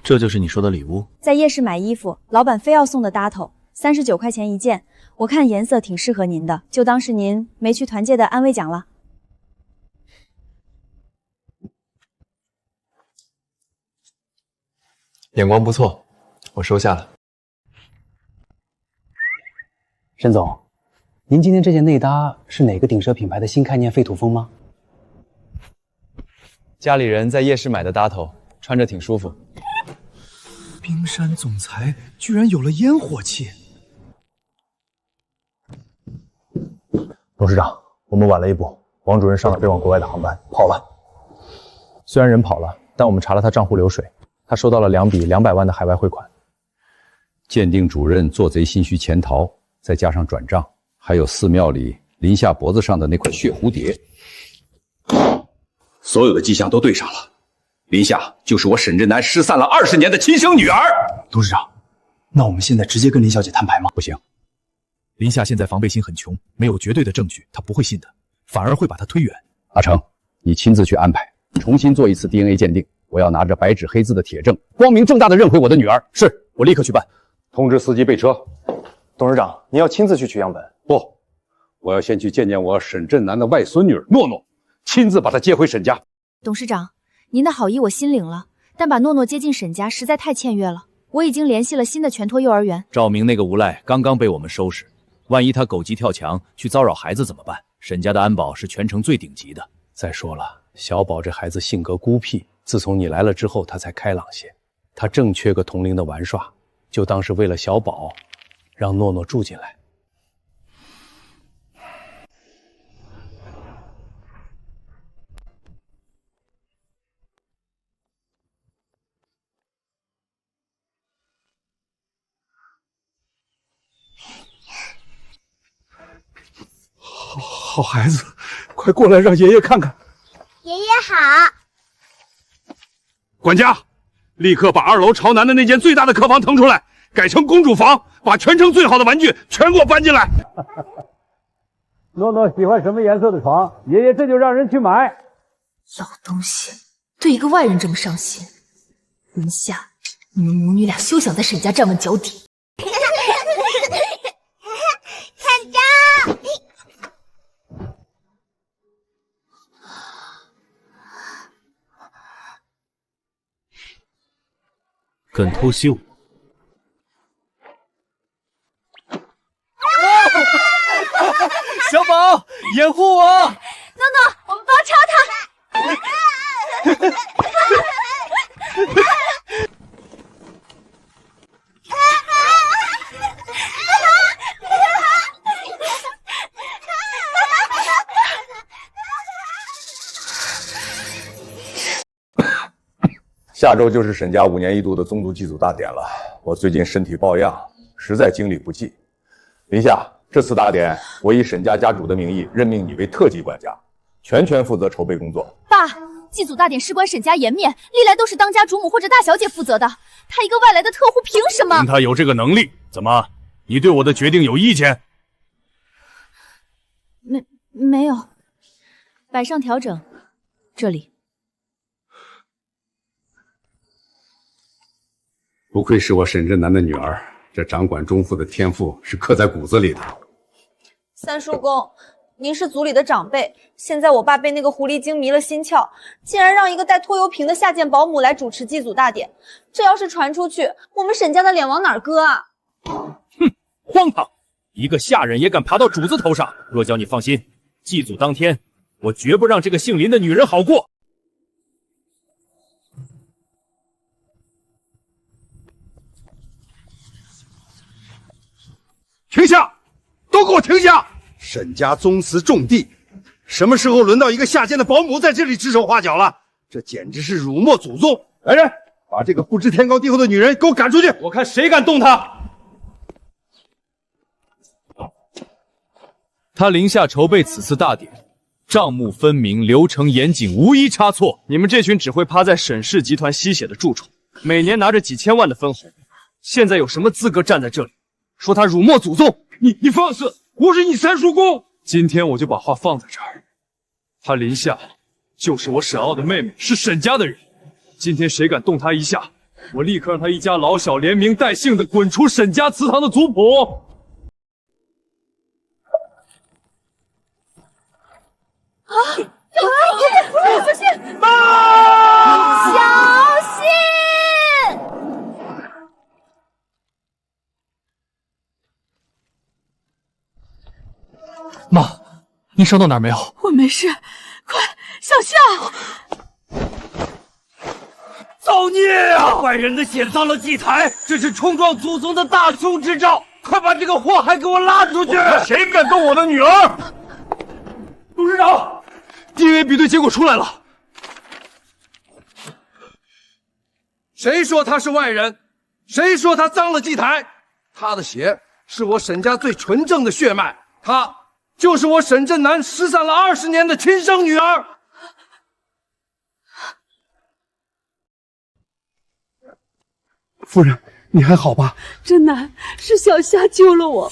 这就是你说的礼物？在夜市买衣服，老板非要送的搭头，39块钱一件，我看颜色挺适合您的，就当是您没去团建的安慰奖了。眼光不错，我收下了。沈总，您今天这件内搭是哪个顶奢品牌的新概念废土风吗？家里人在夜市买的搭头，穿着挺舒服。冰山总裁居然有了烟火气。董事长，我们晚了一步，王主任上了飞往国外的航班，跑了。虽然人跑了，但我们查了他账户流水。他收到了2笔200万的海外汇款。鉴定主任做贼心虚潜逃，再加上转账，还有寺庙里林夏脖子上的那块血蝴蝶，所有的迹象都对上了。林夏就是我沈振南失散了20年的亲生女儿。董事长，那我们现在直接跟林小姐摊牌吗？不行，林夏现在防备心很穷，没有绝对的证据，他不会信的，反而会把他推远。阿成，你亲自去安排，重新做一次 DNA 鉴定。我要拿着白纸黑字的铁证，光明正大的认回我的女儿。是，我立刻去办。通知司机备车。董事长，您要亲自去取样本？不，我要先去见见我沈振南的外孙女诺诺，亲自把她接回沈家。董事长，您的好意我心领了，但把诺诺接进沈家实在太欠约了。我已经联系了新的全托幼儿园。赵明那个无赖刚刚被我们收拾，万一他狗急跳墙去骚扰孩子怎么办？沈家的安保是全城最顶级的。再说了，小宝这孩子性格孤僻，自从你来了之后，他才开朗些。他正缺个同龄的玩耍，就当是为了小宝，让诺诺住进来。好孩子，快过来让爷爷看看。爷爷好。管家，立刻把2楼朝南的那间最大的客房腾出来，改成公主房，把全城最好的玩具全给我搬进来。诺诺喜欢什么颜色的床，爷爷这就让人去买。老东西，对一个外人这么上心，林夏，你们母女俩休想在沈家站稳脚底。看着。敢偷袭我？小宝，掩护我！诺诺，我们包抄他。下周就是沈家5年1度的宗族祭祖大典了，我最近身体抱恙，实在精力不济。林夏，这次大典我以沈家家主的名义任命你为特级管家，全权负责筹备工作。爸，祭祖大典事关沈家颜面，历来都是当家主母或者大小姐负责的，他一个外来的特护凭什么？他有这个能力，怎么？你对我的决定有意见？没有。摆上调整，这里。不愧是我沈振南的女儿，这掌管中府的天赋是刻在骨子里的。三叔公，您是族里的长辈，现在我爸被那个狐狸精迷了心窍，竟然让一个带拖油瓶的下贱保姆来主持祭祖大典，这要是传出去，我们沈家的脸往哪儿搁啊？哼，荒唐！一个下人也敢爬到主子头上。若娇，你放心，祭祖当天，我绝不让这个姓林的女人好过。停下！都给我停下！沈家宗祠重地，什么时候轮到一个下贱的保姆在这里指手画脚了？这简直是辱没祖宗！来人，把这个不知天高地厚的女人给我赶出去！我看谁敢动她！他林夏筹备此次大典，账目分明，流程严谨，无一差错。你们这群只会趴在沈氏集团吸血的蛀虫，每年拿着几千万的分红，现在有什么资格站在这里说他辱没祖宗？你放肆！我是你三叔公。今天我就把话放在这儿，她林夏就是我沈傲的妹妹，是沈家的人。今天谁敢动她一下，我立刻让她一家老小连名带姓的滚出沈家祠堂的族谱。啊！小心！小心！妈，您伤到哪儿没有？我没事，快，小夏！造孽啊！坏人的血脏了祭台，这是冲撞祖宗的大凶之兆！快把这个祸害给我拉出去！谁敢动我的女儿？董事长 ，DNA 比对结果出来了。谁说他是外人？谁说他脏了祭台？他的血是我沈家最纯正的血脉，他就是我沈振南失散了20年的亲生女儿。夫人，你还好吧？振南，是小夏救了我。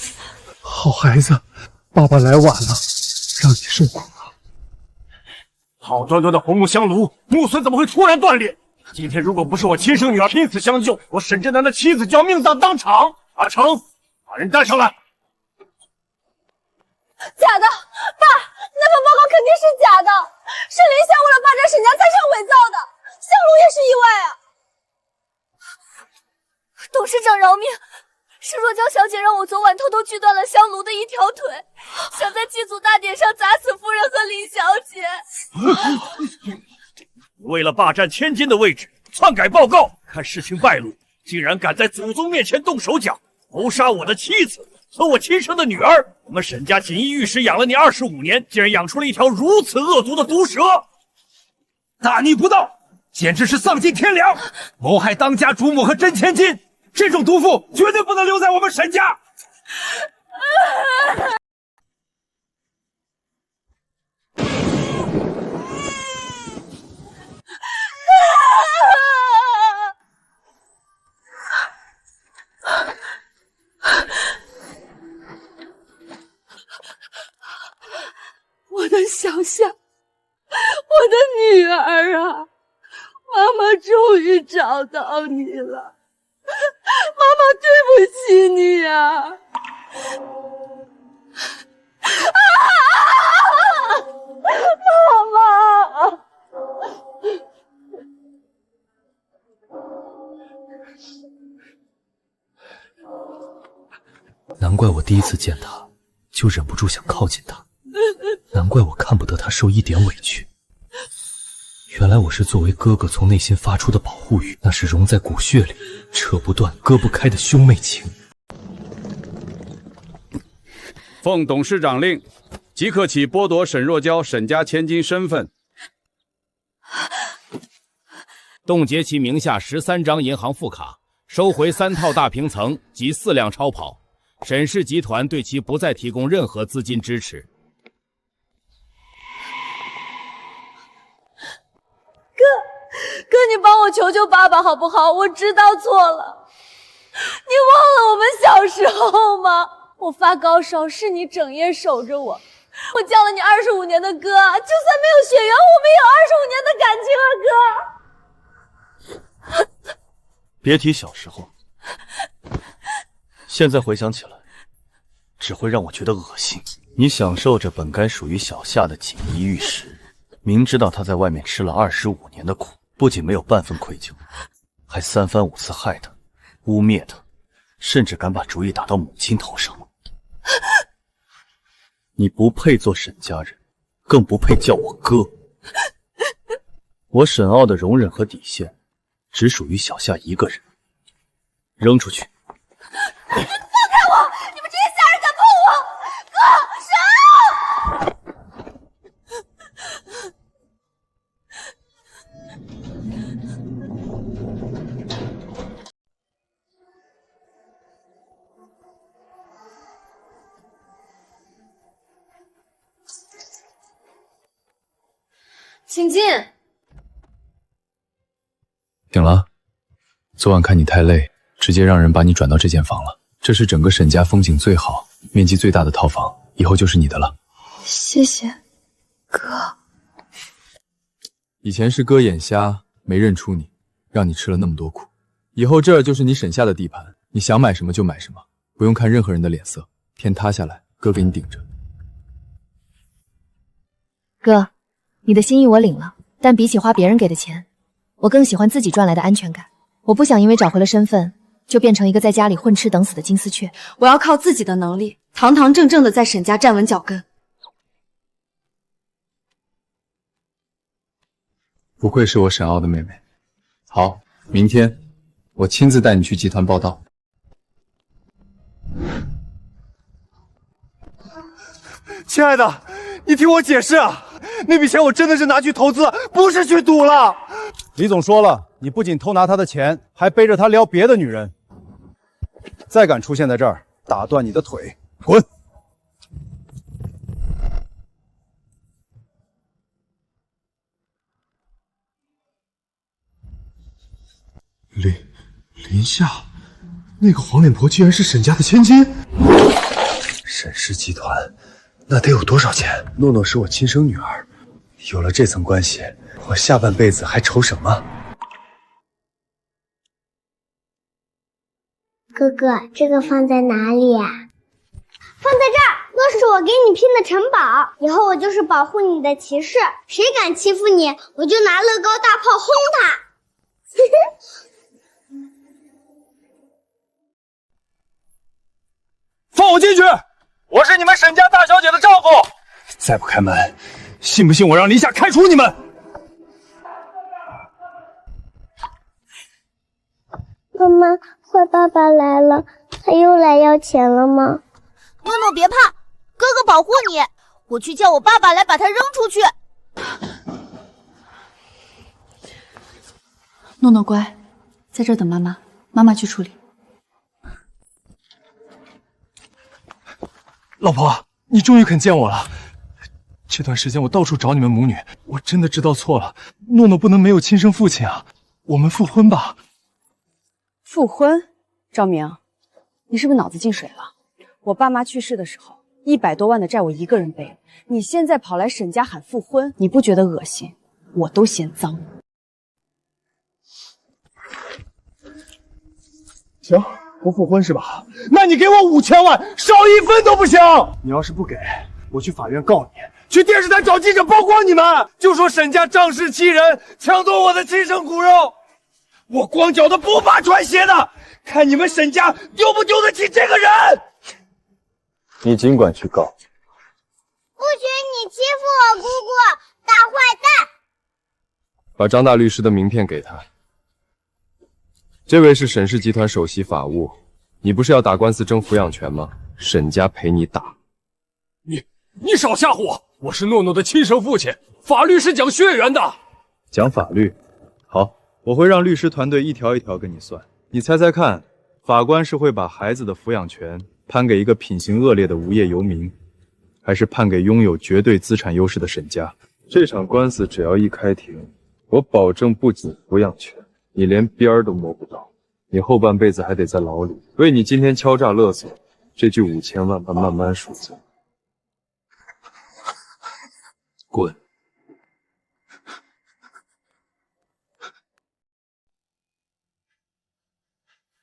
好孩子，爸爸来晚了，让你受苦了。好端端的红木香炉，木髓怎么会突然断裂？今天如果不是我亲生女儿拼死相救，我沈振南的妻子就要命丧当场。阿成，把人带上来。假的，爸，那份报告肯定是假的，是林夏为了霸占沈家才想伪造的，香炉也是意外啊。董事长饶命，是若娇小姐让我昨晚偷偷锯断了香炉的一条腿，想在祭祖大典上砸死夫人和林小姐。为了霸占千金的位置，篡改报告，看事情败露，竟然敢在祖宗面前动手脚，谋杀我的妻子和我亲生的女儿。我们沈家锦衣玉食养了你25年，竟然养出了一条如此恶毒的毒蛇，大逆不道，简直是丧尽天良，谋害当家主母和真千金。这种毒妇绝对不能留在我们沈家。我的女儿啊，妈妈终于找到你了，妈妈对不起你呀！妈妈！难怪我第一次见他就忍不住想靠近他，难怪我看不得他受一点委屈。原来我是作为哥哥从内心发出的保护语，那是融在骨血里、扯不断、割不开的兄妹情。奉董事长令，即刻起剥夺沈若娇沈家千金身份，冻结其名下13张银行副卡，收回3套大平层及4辆超跑。沈氏集团对其不再提供任何资金支持。哥，你帮我求求爸爸好不好？我知道错了。你忘了我们小时候吗？我发高烧是你整夜守着我，我叫了你25年的哥，就算没有血缘，我们也有25年的感情啊，哥。别提小时候，现在回想起来，只会让我觉得恶心。你享受着本该属于小夏的锦衣玉食，明知道他在外面吃了25年的苦，不仅没有半分愧疚，还3番5次害他，污蔑他，甚至敢把主意打到母亲头上。你不配做沈家人，更不配叫我哥。我沈傲的容忍和底线，只属于小夏一个人。扔出去！放开我！你们这些下人敢碰我！哥，沈请进。醒了。昨晚看你太累，直接让人把你转到这间房了。这是整个沈家风景最好、面积最大的套房，以后就是你的了。谢谢，哥。以前是哥眼瞎，没认出你，让你吃了那么多苦。以后这就是你沈下的地盘，你想买什么就买什么，不用看任何人的脸色。天塌下来，哥给你顶着。哥，你的心意我领了，但比起花别人给的钱，我更喜欢自己赚来的安全感。我不想因为找回了身份，就变成一个在家里混吃等死的金丝雀。我要靠自己的能力，堂堂正正的在沈家站稳脚跟。不愧是我沈傲的妹妹。好，明天我亲自带你去集团报道。亲爱的，你听我解释啊，那笔钱我真的是拿去投资，不是去赌了。李总说了，你不仅偷拿他的钱，还背着他撩别的女人。再敢出现在这儿，打断你的腿，滚！林夏，那个黄脸婆居然是沈家的千金。沈氏集团那得有多少钱？诺诺是我亲生女儿，有了这层关系，我下半辈子还愁什么？哥哥，这个放在哪里呀？放在这儿，那是我给你拼的城堡，以后我就是保护你的骑士，谁敢欺负你，我就拿乐高大炮轰他。放我进去！我是你们沈家大小姐的丈夫。再不开门，信不信我让林夏开除你们？妈妈，坏爸爸来了，他又来要钱了吗？诺诺别怕，哥哥保护你，我去叫我爸爸来把他扔出去。诺诺乖，在这儿等妈妈，妈妈去处理。老婆，你终于肯见我了。这段时间我到处找你们母女，我真的知道错了。诺诺不能没有亲生父亲啊，我们复婚吧。复婚？赵明，你是不是脑子进水了？我爸妈去世的时候， 100多万的债我一个人背，你现在跑来沈家喊复婚，你不觉得恶心？我都嫌脏。行，不复婚是吧？那你给我5000万，少一分都不行。你要是不给，我去法院告你，去电视台找记者曝光你们，就说沈家仗势欺人，抢夺我的亲生骨肉。我光脚的不怕穿鞋的，看你们沈家丢不丢得起这个人。你尽管去告。不许你欺负我姑姑，大坏蛋！把张大律师的名片给他。这位是沈氏集团首席法务，你不是要打官司争抚养权吗？沈家陪你打。你少吓唬我！我是诺诺的亲生父亲，法律是讲血缘的。讲法律，好，我会让律师团队一条一条跟你算。你猜猜看，法官是会把孩子的抚养权判给一个品行恶劣的无业游民，还是判给拥有绝对资产优势的沈家？这场官司只要一开庭，我保证不仅抚养权，你连边儿都摸不到，你后半辈子还得在牢里为你今天敲诈勒索这句5000万吧慢慢数罪。滚！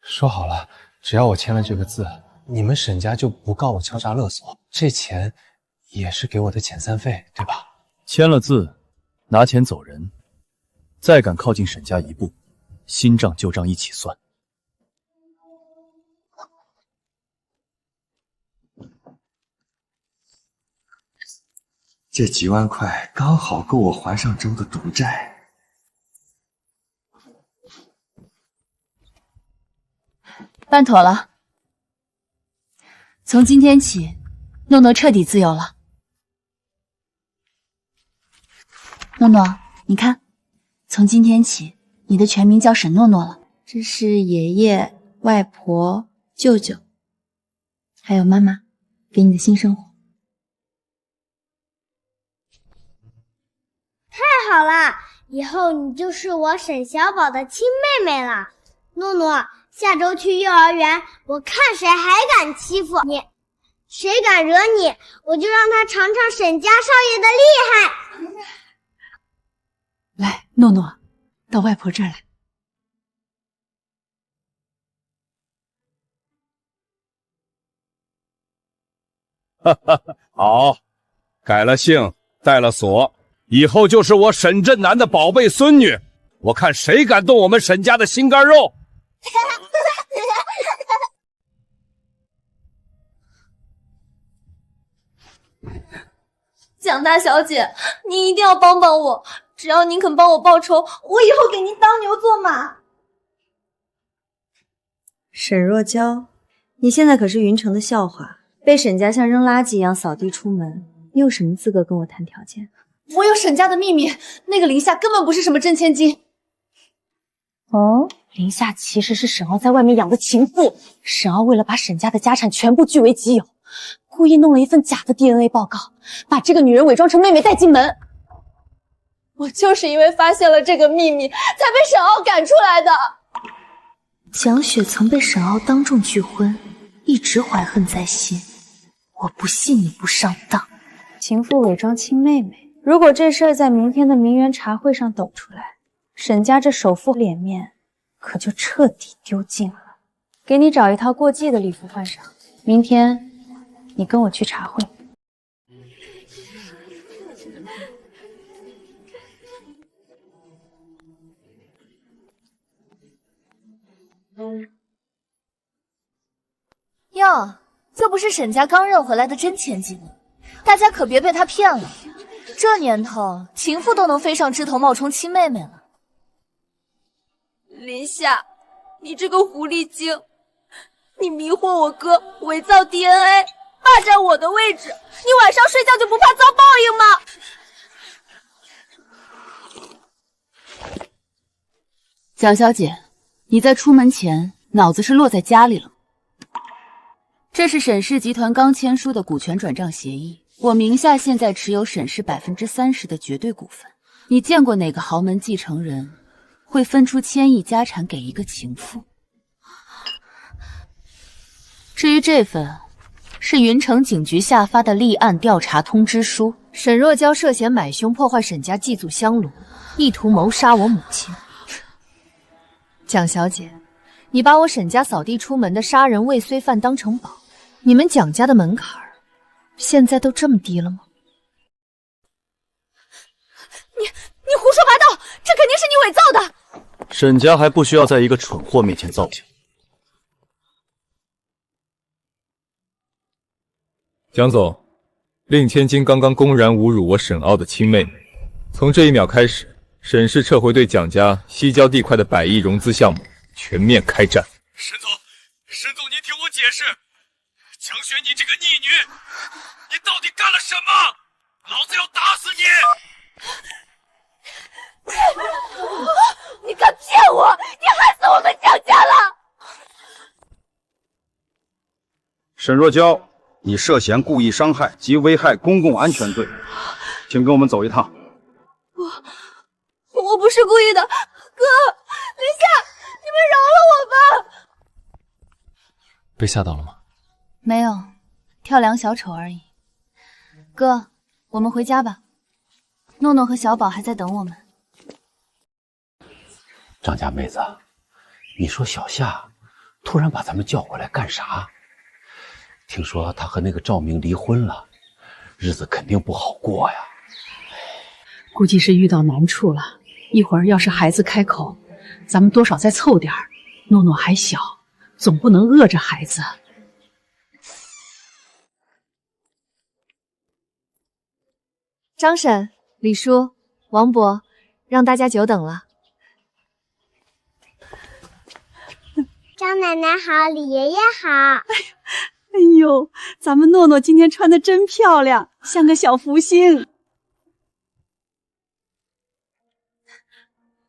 说好了，只要我签了这个字，你们沈家就不告我敲诈勒索，这钱也是给我的遣散费，对吧？签了字，拿钱走人，再敢靠近沈家一步，新账旧账一起算。这几万块刚好够我还上周的赌债。办妥了，从今天起，诺诺彻底自由了。诺诺，你看，从今天起，你的全名叫沈诺诺了。这是爷爷、外婆、舅舅，还有妈妈给你的新生活。太好了，以后你就是我沈小宝的亲妹妹了。诺诺，下周去幼儿园，我看谁还敢欺负你，谁敢惹你，我就让他尝尝沈家少爷的厉害。来，诺诺，到外婆这儿来。哈哈，好，改了姓，带了锁，以后就是我沈振南的宝贝孙女。我看谁敢动我们沈家的心肝肉！蒋大小姐，您一定要帮帮我，只要您肯帮我报仇，我以后给您当牛做马。沈若娇，你现在可是云城的笑话，被沈家像扔垃圾一样扫地出门，你有什么资格跟我谈条件？我有沈家的秘密，那个林夏根本不是什么真千金。哦，林夏其实是沈傲在外面养的情妇。沈傲为了把沈家的家产全部据为己有，故意弄了一份假的 DNA 报告，把这个女人伪装成妹妹带进门。我就是因为发现了这个秘密，才被沈傲赶出来的。蒋雪曾被沈傲当众拒婚，一直怀恨在心。我不信你不上当。情妇伪装亲妹妹，如果这事儿在明天的名媛茶会上抖出来，沈家这首富脸面可就彻底丢尽了。给你找一套过季的礼服换上，明天你跟我去茶会。哟，这不是沈家刚认回来的真千金吗？大家可别被他骗了。这年头，情妇都能飞上枝头冒充亲妹妹了。林夏，你这个狐狸精，你迷惑我哥，伪造 DNA， 霸占我的位置，你晚上睡觉就不怕遭报应吗？蒋小姐，你在出门前脑子是落在家里了吗？这是沈氏集团刚签署的股权转账协议，我名下现在持有沈氏30%的绝对股份。你见过哪个豪门继承人会分出1000亿家产给一个情妇？至于这份，是云城警局下发的立案调查通知书。沈若娇涉嫌买凶破坏沈家祭祖香炉，意图谋杀我母亲。蒋小姐，你把我沈家扫地出门的杀人未遂犯当成宝，你们蒋家的门槛现在都这么低了吗？你胡说八道，这肯定是你伪造的。沈家还不需要在一个蠢货面前造假。蒋总，令千金刚刚公然侮辱我沈傲的亲妹妹，从这一秒开始，沈氏撤回对蒋家西郊地块的100亿融资项目，全面开战。沈总，您听我解释，蒋雪，你这个逆女，你到底干了什么？老子要打死你！你敢骗我！你害死我们蒋家了！沈若娇，你涉嫌故意伤害及危害公共安全罪，请跟我们走一趟。我不是故意的，哥，林夏，你们饶了我吧！被吓到了吗？没有，跳梁小丑而已。哥，我们回家吧。诺诺和小宝还在等我们。张家妹子，你说小夏突然把咱们叫过来干啥？听说他和那个赵明离婚了，日子肯定不好过呀。估计是遇到难处了。一会儿要是孩子开口，咱们多少再凑点儿。诺诺还小，总不能饿着孩子。张婶、李叔、王伯，让大家久等了。张奶奶好，李爷爷好。哎呦，咱们诺诺今天穿的真漂亮，像个小福星。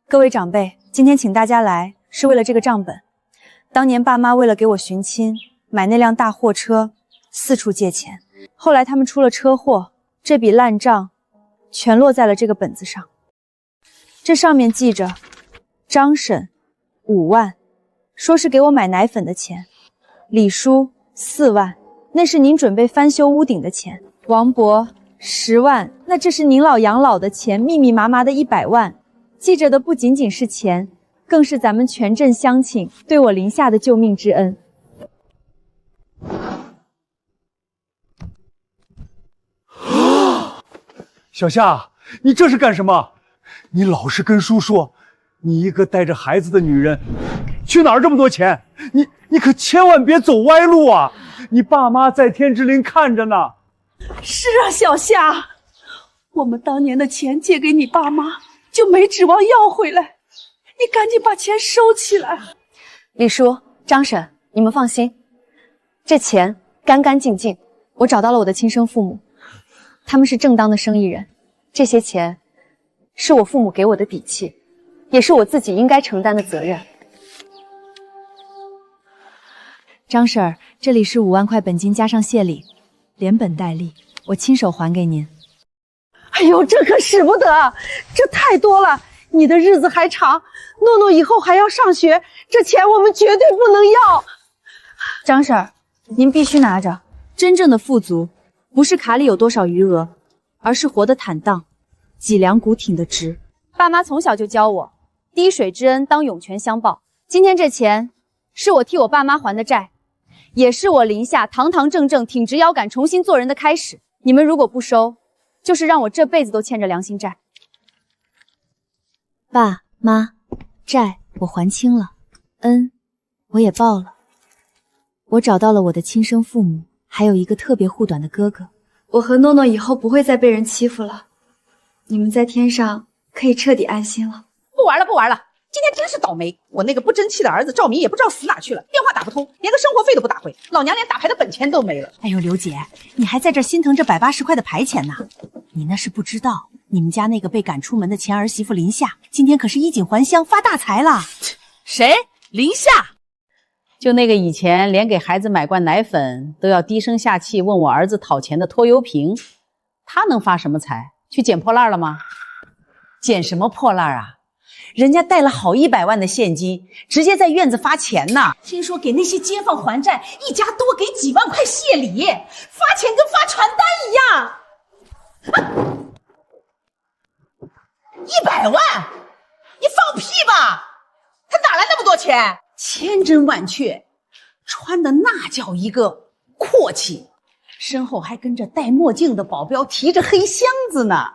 各位长辈，今天请大家来是为了这个账本。当年爸妈为了给我寻亲，买那辆大货车，四处借钱。后来他们出了车祸，这笔烂账全落在了这个本子上。这上面记着张婶5万，说是给我买奶粉的钱；李叔4万，那是您准备翻修屋顶的钱；王伯10万，那这是您老养老的钱，密密麻麻的100万。记着的不仅仅是钱，更是咱们全镇乡亲对我林夏的救命之恩。小夏，你这是干什么？你老实跟叔说，你一个带着孩子的女人，去哪儿这么多钱？你可千万别走歪路啊！你爸妈在天之灵看着呢。是啊，小夏，我们当年的钱借给你爸妈，就没指望要回来。你赶紧把钱收起来。李叔、张婶，你们放心，这钱干干净净。我找到了我的亲生父母，他们是正当的生意人。这些钱是我父母给我的底气，也是我自己应该承担的责任。张婶儿，这里是5万块本金加上谢礼，连本带利，我亲手还给您。哎呦，这可使不得，这太多了。你的日子还长，诺诺以后还要上学，这钱我们绝对不能要。张婶儿，您必须拿着。真正的富足，不是卡里有多少余额，而是活得坦荡，脊梁骨挺得直。爸妈从小就教我，滴水之恩当涌泉相报。今天这钱，是我替我爸妈还的债，也是我林夏堂堂正正挺直腰杆重新做人的开始。你们如果不收，就是让我这辈子都欠着良心债。爸妈，债我还清了，恩我也报了。我找到了我的亲生父母，还有一个特别护短的哥哥。我和诺诺以后不会再被人欺负了，你们在天上可以彻底安心了。不玩了，不玩了！今天真是倒霉，我那个不争气的儿子赵明也不知道死哪去了，电话打不通，连个生活费都不打回，老娘连打牌的本钱都没了。哎呦，刘姐，你还在这心疼这180块的牌钱呢？你那是不知道，你们家那个被赶出门的前儿媳妇林夏，今天可是衣锦还乡，发大财了。谁？林夏？就那个以前连给孩子买罐奶粉都要低声下气问我儿子讨钱的拖油瓶，他能发什么财？去捡破烂了吗？捡什么破烂啊？人家带了好100万的现金，直接在院子发钱呢。听说给那些街坊还债，一家多给几万块谢礼，发钱跟发传单一样。100万？你放屁吧！他哪来那么多钱？千真万确，穿的那叫一个阔气，身后还跟着戴墨镜的保镖，提着黑箱子呢。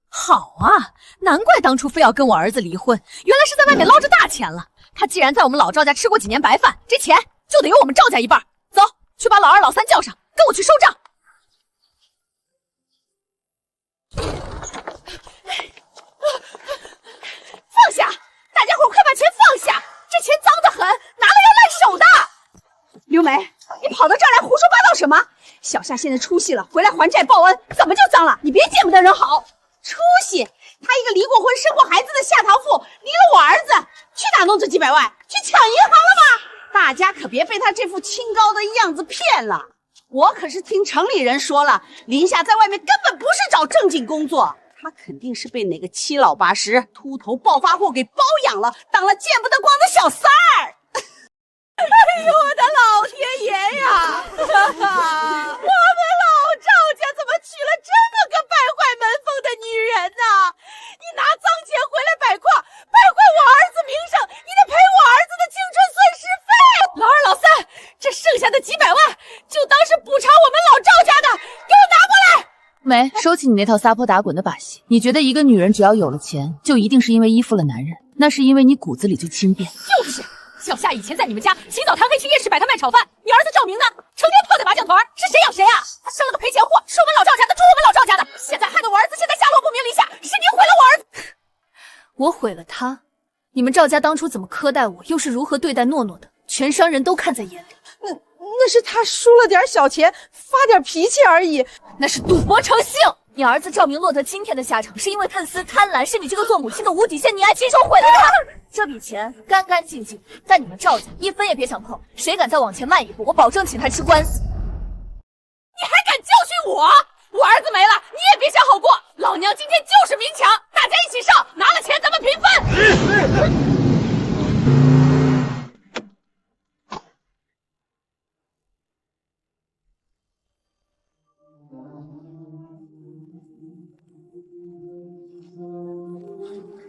好啊，难怪当初非要跟我儿子离婚，原来是在外面捞着大钱了。他既然在我们老赵家吃过几年白饭，这钱就得由我们赵家一半。走，去把老二老三叫上，跟我去收账。放下！大家伙快把钱放下！这钱脏得很，拿了要烂手的。刘梅，你跑到这儿来胡说八道什么？小夏现在出息了，回来还债报恩，怎么就脏了？你别见不得人好。出息！她一个离过婚、生过孩子的下堂妇，离了我儿子，去哪弄这几百万？去抢银行了吗？大家可别被她这副清高的样子骗了。我可是听城里人说了，林夏在外面根本不是找正经工作，她肯定是被哪个七老八十、秃头暴发户给包养了，当了见不得光的小三儿。哎呦，我的老天爷呀！我们老赵家怎么娶了这么个败坏门风的女人呢？你拿脏钱回来摆胯，败坏我儿子名声，你得赔我儿子的青春损失费。老二老三，这剩下的几百万就当是补偿我们老赵家的，给我拿过来。梅，收起你那套撒泼打滚的把戏。你觉得一个女人只要有了钱，就一定是因为依附了男人？那是因为你骨子里就轻便。就是。小夏以前在你们家起早贪黑去夜市摆摊卖炒饭，你儿子赵明呢，成天泡在麻将团，是谁养谁啊？他生了个赔钱货，是我们老赵家的，住我们老赵家的，现在害得我儿子现在下落不明篱下，是你毁了我儿子。我毁了他？你们赵家当初怎么苛待我，又是如何对待诺诺的，全商人都看在眼里。那是他输了点小钱，发点脾气而已，那是赌博成性。你儿子赵明落得今天的下场，是因为贪私贪婪，是你这个做母亲的无底线，你爱亲手毁了他。这笔钱干干净净，在你们赵家一分也别想碰，谁敢再往前迈一步，我保证请他吃官司。你还敢教训我？我儿子没了，你也别想好过。老娘今天就是明抢，大家一起上，拿了钱咱们平分。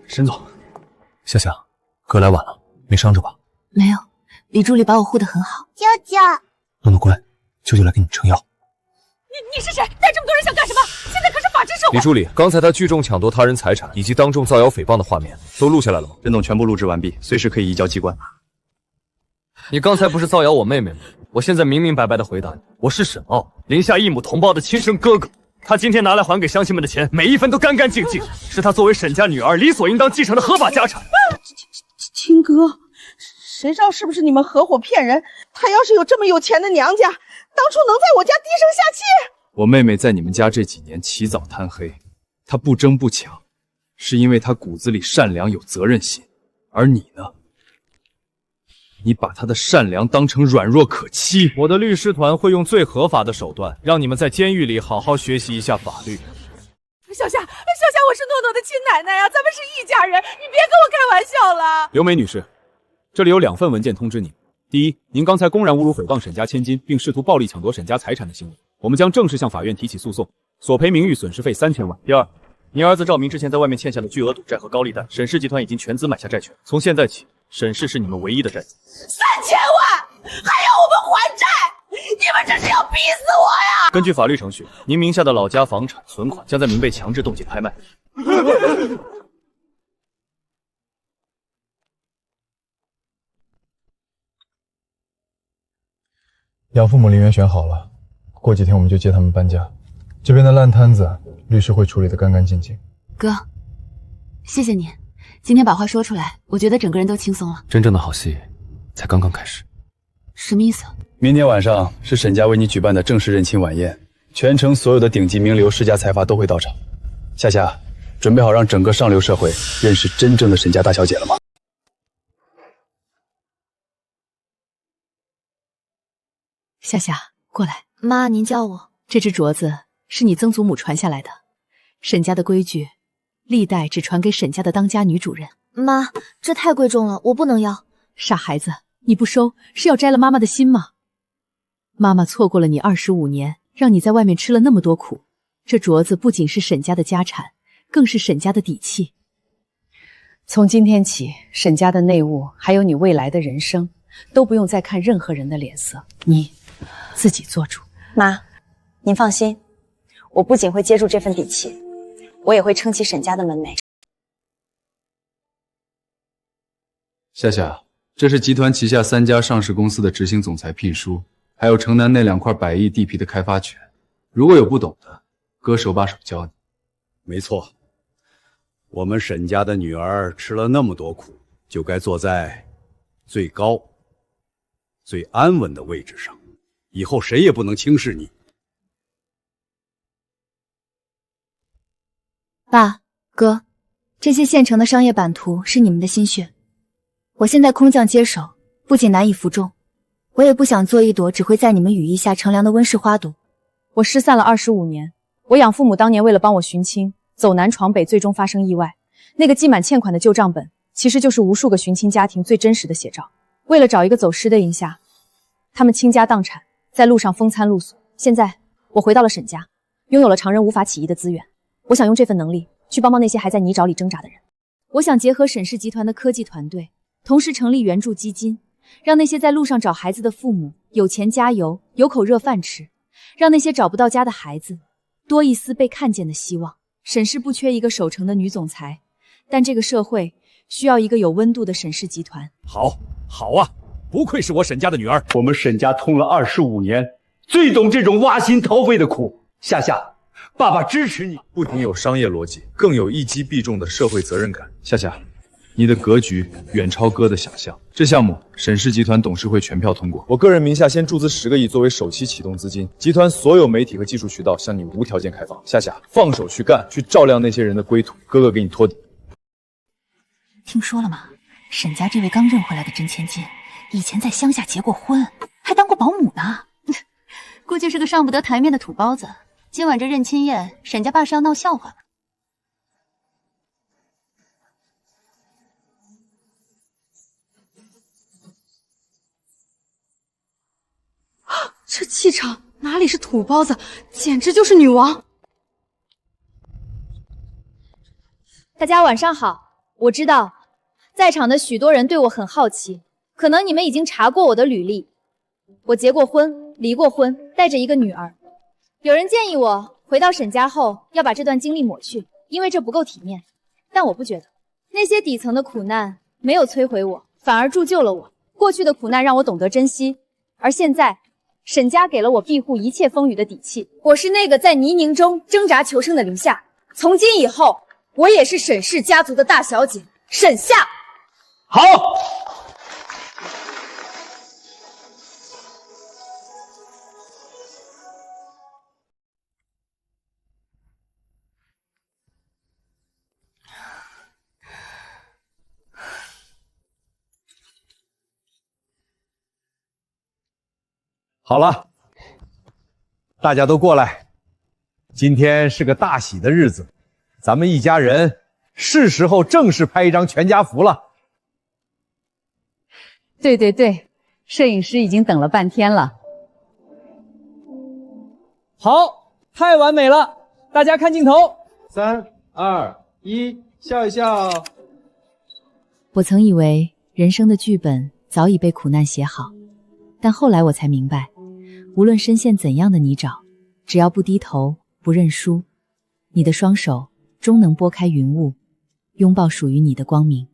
沈总，夏夏，哥来晚了，没伤着吧？没有，李助理把我护得很好。舅舅，诺诺乖，舅舅来给你撑腰。你是谁？带这么多人想干什么？现在可是法治社会。李助理，刚才他聚众抢夺他人财产以及当众造谣诽谤的画面都录下来了吗？沈总全部录制完毕，随时可以移交机关。你刚才不是造谣我妹妹吗？我现在明明白白的回答你，我是沈傲，林夏异母同胞的亲生哥哥。他今天拿来还给乡亲们的钱，每一分都干干净净，是他作为沈家女儿理所应当继承的合法家产。亲哥，谁知道是不是你们合伙骗人？他要是有这么有钱的娘家，当初能在我家低声下气？我妹妹在你们家这几年起早贪黑，她不争不抢，是因为她骨子里善良有责任心，而你呢？你把她的善良当成软弱可欺。我的律师团会用最合法的手段，让你们在监狱里好好学习一下法律。小夏，我是诺诺的亲奶奶呀，咱们是一家人，你别跟我开玩笑了。刘梅女士，这里有2份文件通知您。第一，您刚才公然侮辱诽谤沈家千金，并试图暴力抢夺沈家财产的行为，我们将正式向法院提起诉讼，索赔名誉损失费3000万。第二，您儿子赵明之前在外面欠下了巨额赌债和高利贷，沈氏集团已经全资买下债权，从现在起，沈氏是你们唯一的债主。3000万，还要我们还债？你们这是要逼死我呀！根据法律程序，您名下的老家房产存款将在明被强制冻结拍卖。养父母林园选好了，过几天我们就接他们搬家。这边的烂摊子，律师会处理得干干净净。哥，谢谢你，今天把话说出来，我觉得整个人都轻松了。真正的好戏才刚刚开始。什么意思？明天晚上是沈家为你举办的正式认亲晚宴，全城所有的顶级名流、世家财阀都会到场。夏夏，准备好让整个上流社会认识真正的沈家大小姐了吗？夏夏，过来。妈，您教我。这只镯子是你曾祖母传下来的，沈家的规矩，历代只传给沈家的当家女主人。妈，这太贵重了，我不能要。傻孩子，你不收是要摘了妈妈的心吗？妈妈错过了你25年，让你在外面吃了那么多苦。这镯子不仅是沈家的家产，更是沈家的底气。从今天起，沈家的内务还有你未来的人生，都不用再看任何人的脸色，你自己做主。妈，您放心，我不仅会接住这份底气，我也会撑起沈家的门楣。夏夏，这是集团旗下3家上市公司的执行总裁聘书，还有城南那2块100亿地皮的开发权。如果有不懂的，哥手把手教你。没错，我们沈家的女儿吃了那么多苦，就该坐在最高、最安稳的位置上，以后谁也不能轻视你。爸、哥，这些现成的商业版图是你们的心血。我现在空降接手，不仅难以服众，我也不想做一朵只会在你们羽翼下乘凉的温室花朵。我失散了25年，我养父母当年为了帮我寻亲，走南闯北，最终发生意外。那个记满欠款的旧账本，其实就是无数个寻亲家庭最真实的写照。为了找一个走失的银夏，他们倾家荡产，在路上风餐露宿。现在我回到了沈家，拥有了常人无法起疑的资源。我想用这份能力去帮帮那些还在泥沼里挣扎的人。我想结合沈氏集团的科技团队，同时成立援助基金，让那些在路上找孩子的父母有钱加油，有口热饭吃，让那些找不到家的孩子多一丝被看见的希望。沈氏不缺一个守成的女总裁，但这个社会需要一个有温度的沈氏集团。好啊，不愧是我沈家的女儿。我们沈家通了25年，最懂这种挖心掏肺的苦。夏夏，爸爸支持你。不仅有商业逻辑，更有一击必中的社会责任感。夏夏，你的格局远超哥的想象。这项目沈氏集团董事会全票通过，我个人名下先注资10个亿作为首期启动资金，集团所有媒体和技术渠道向你无条件开放。夏夏，放手去干，去照亮那些人的归途，哥哥给你托底。听说了吗？沈家这位刚认回来的真千金，以前在乡下结过婚，还当过保姆呢。估计是个上不得台面的土包子。今晚这认亲宴，沈家爸是要闹笑话吧？这气场哪里是土包子，简直就是女王！大家晚上好。我知道在场的许多人对我很好奇，可能你们已经查过我的履历。我结过婚，离过婚，带着一个女儿。有人建议我回到沈家后要把这段经历抹去，因为这不够体面。但我不觉得，那些底层的苦难没有摧毁我，反而铸就了我。过去的苦难让我懂得珍惜，而现在沈家给了我庇护一切风雨的底气。我是那个在泥泞中挣扎求生的林夏，从今以后，我也是沈氏家族的大小姐，沈夏。好。好了，大家都过来，今天是个大喜的日子，咱们一家人是时候正式拍一张全家福了。对，摄影师已经等了半天了。好，太完美了，大家看镜头，3、2、1，笑一笑。我曾以为人生的剧本早已被苦难写好，但后来我才明白，无论深陷怎样的泥沼，只要不低头，不认输，你的双手终能拨开云雾，拥抱属于你的光明。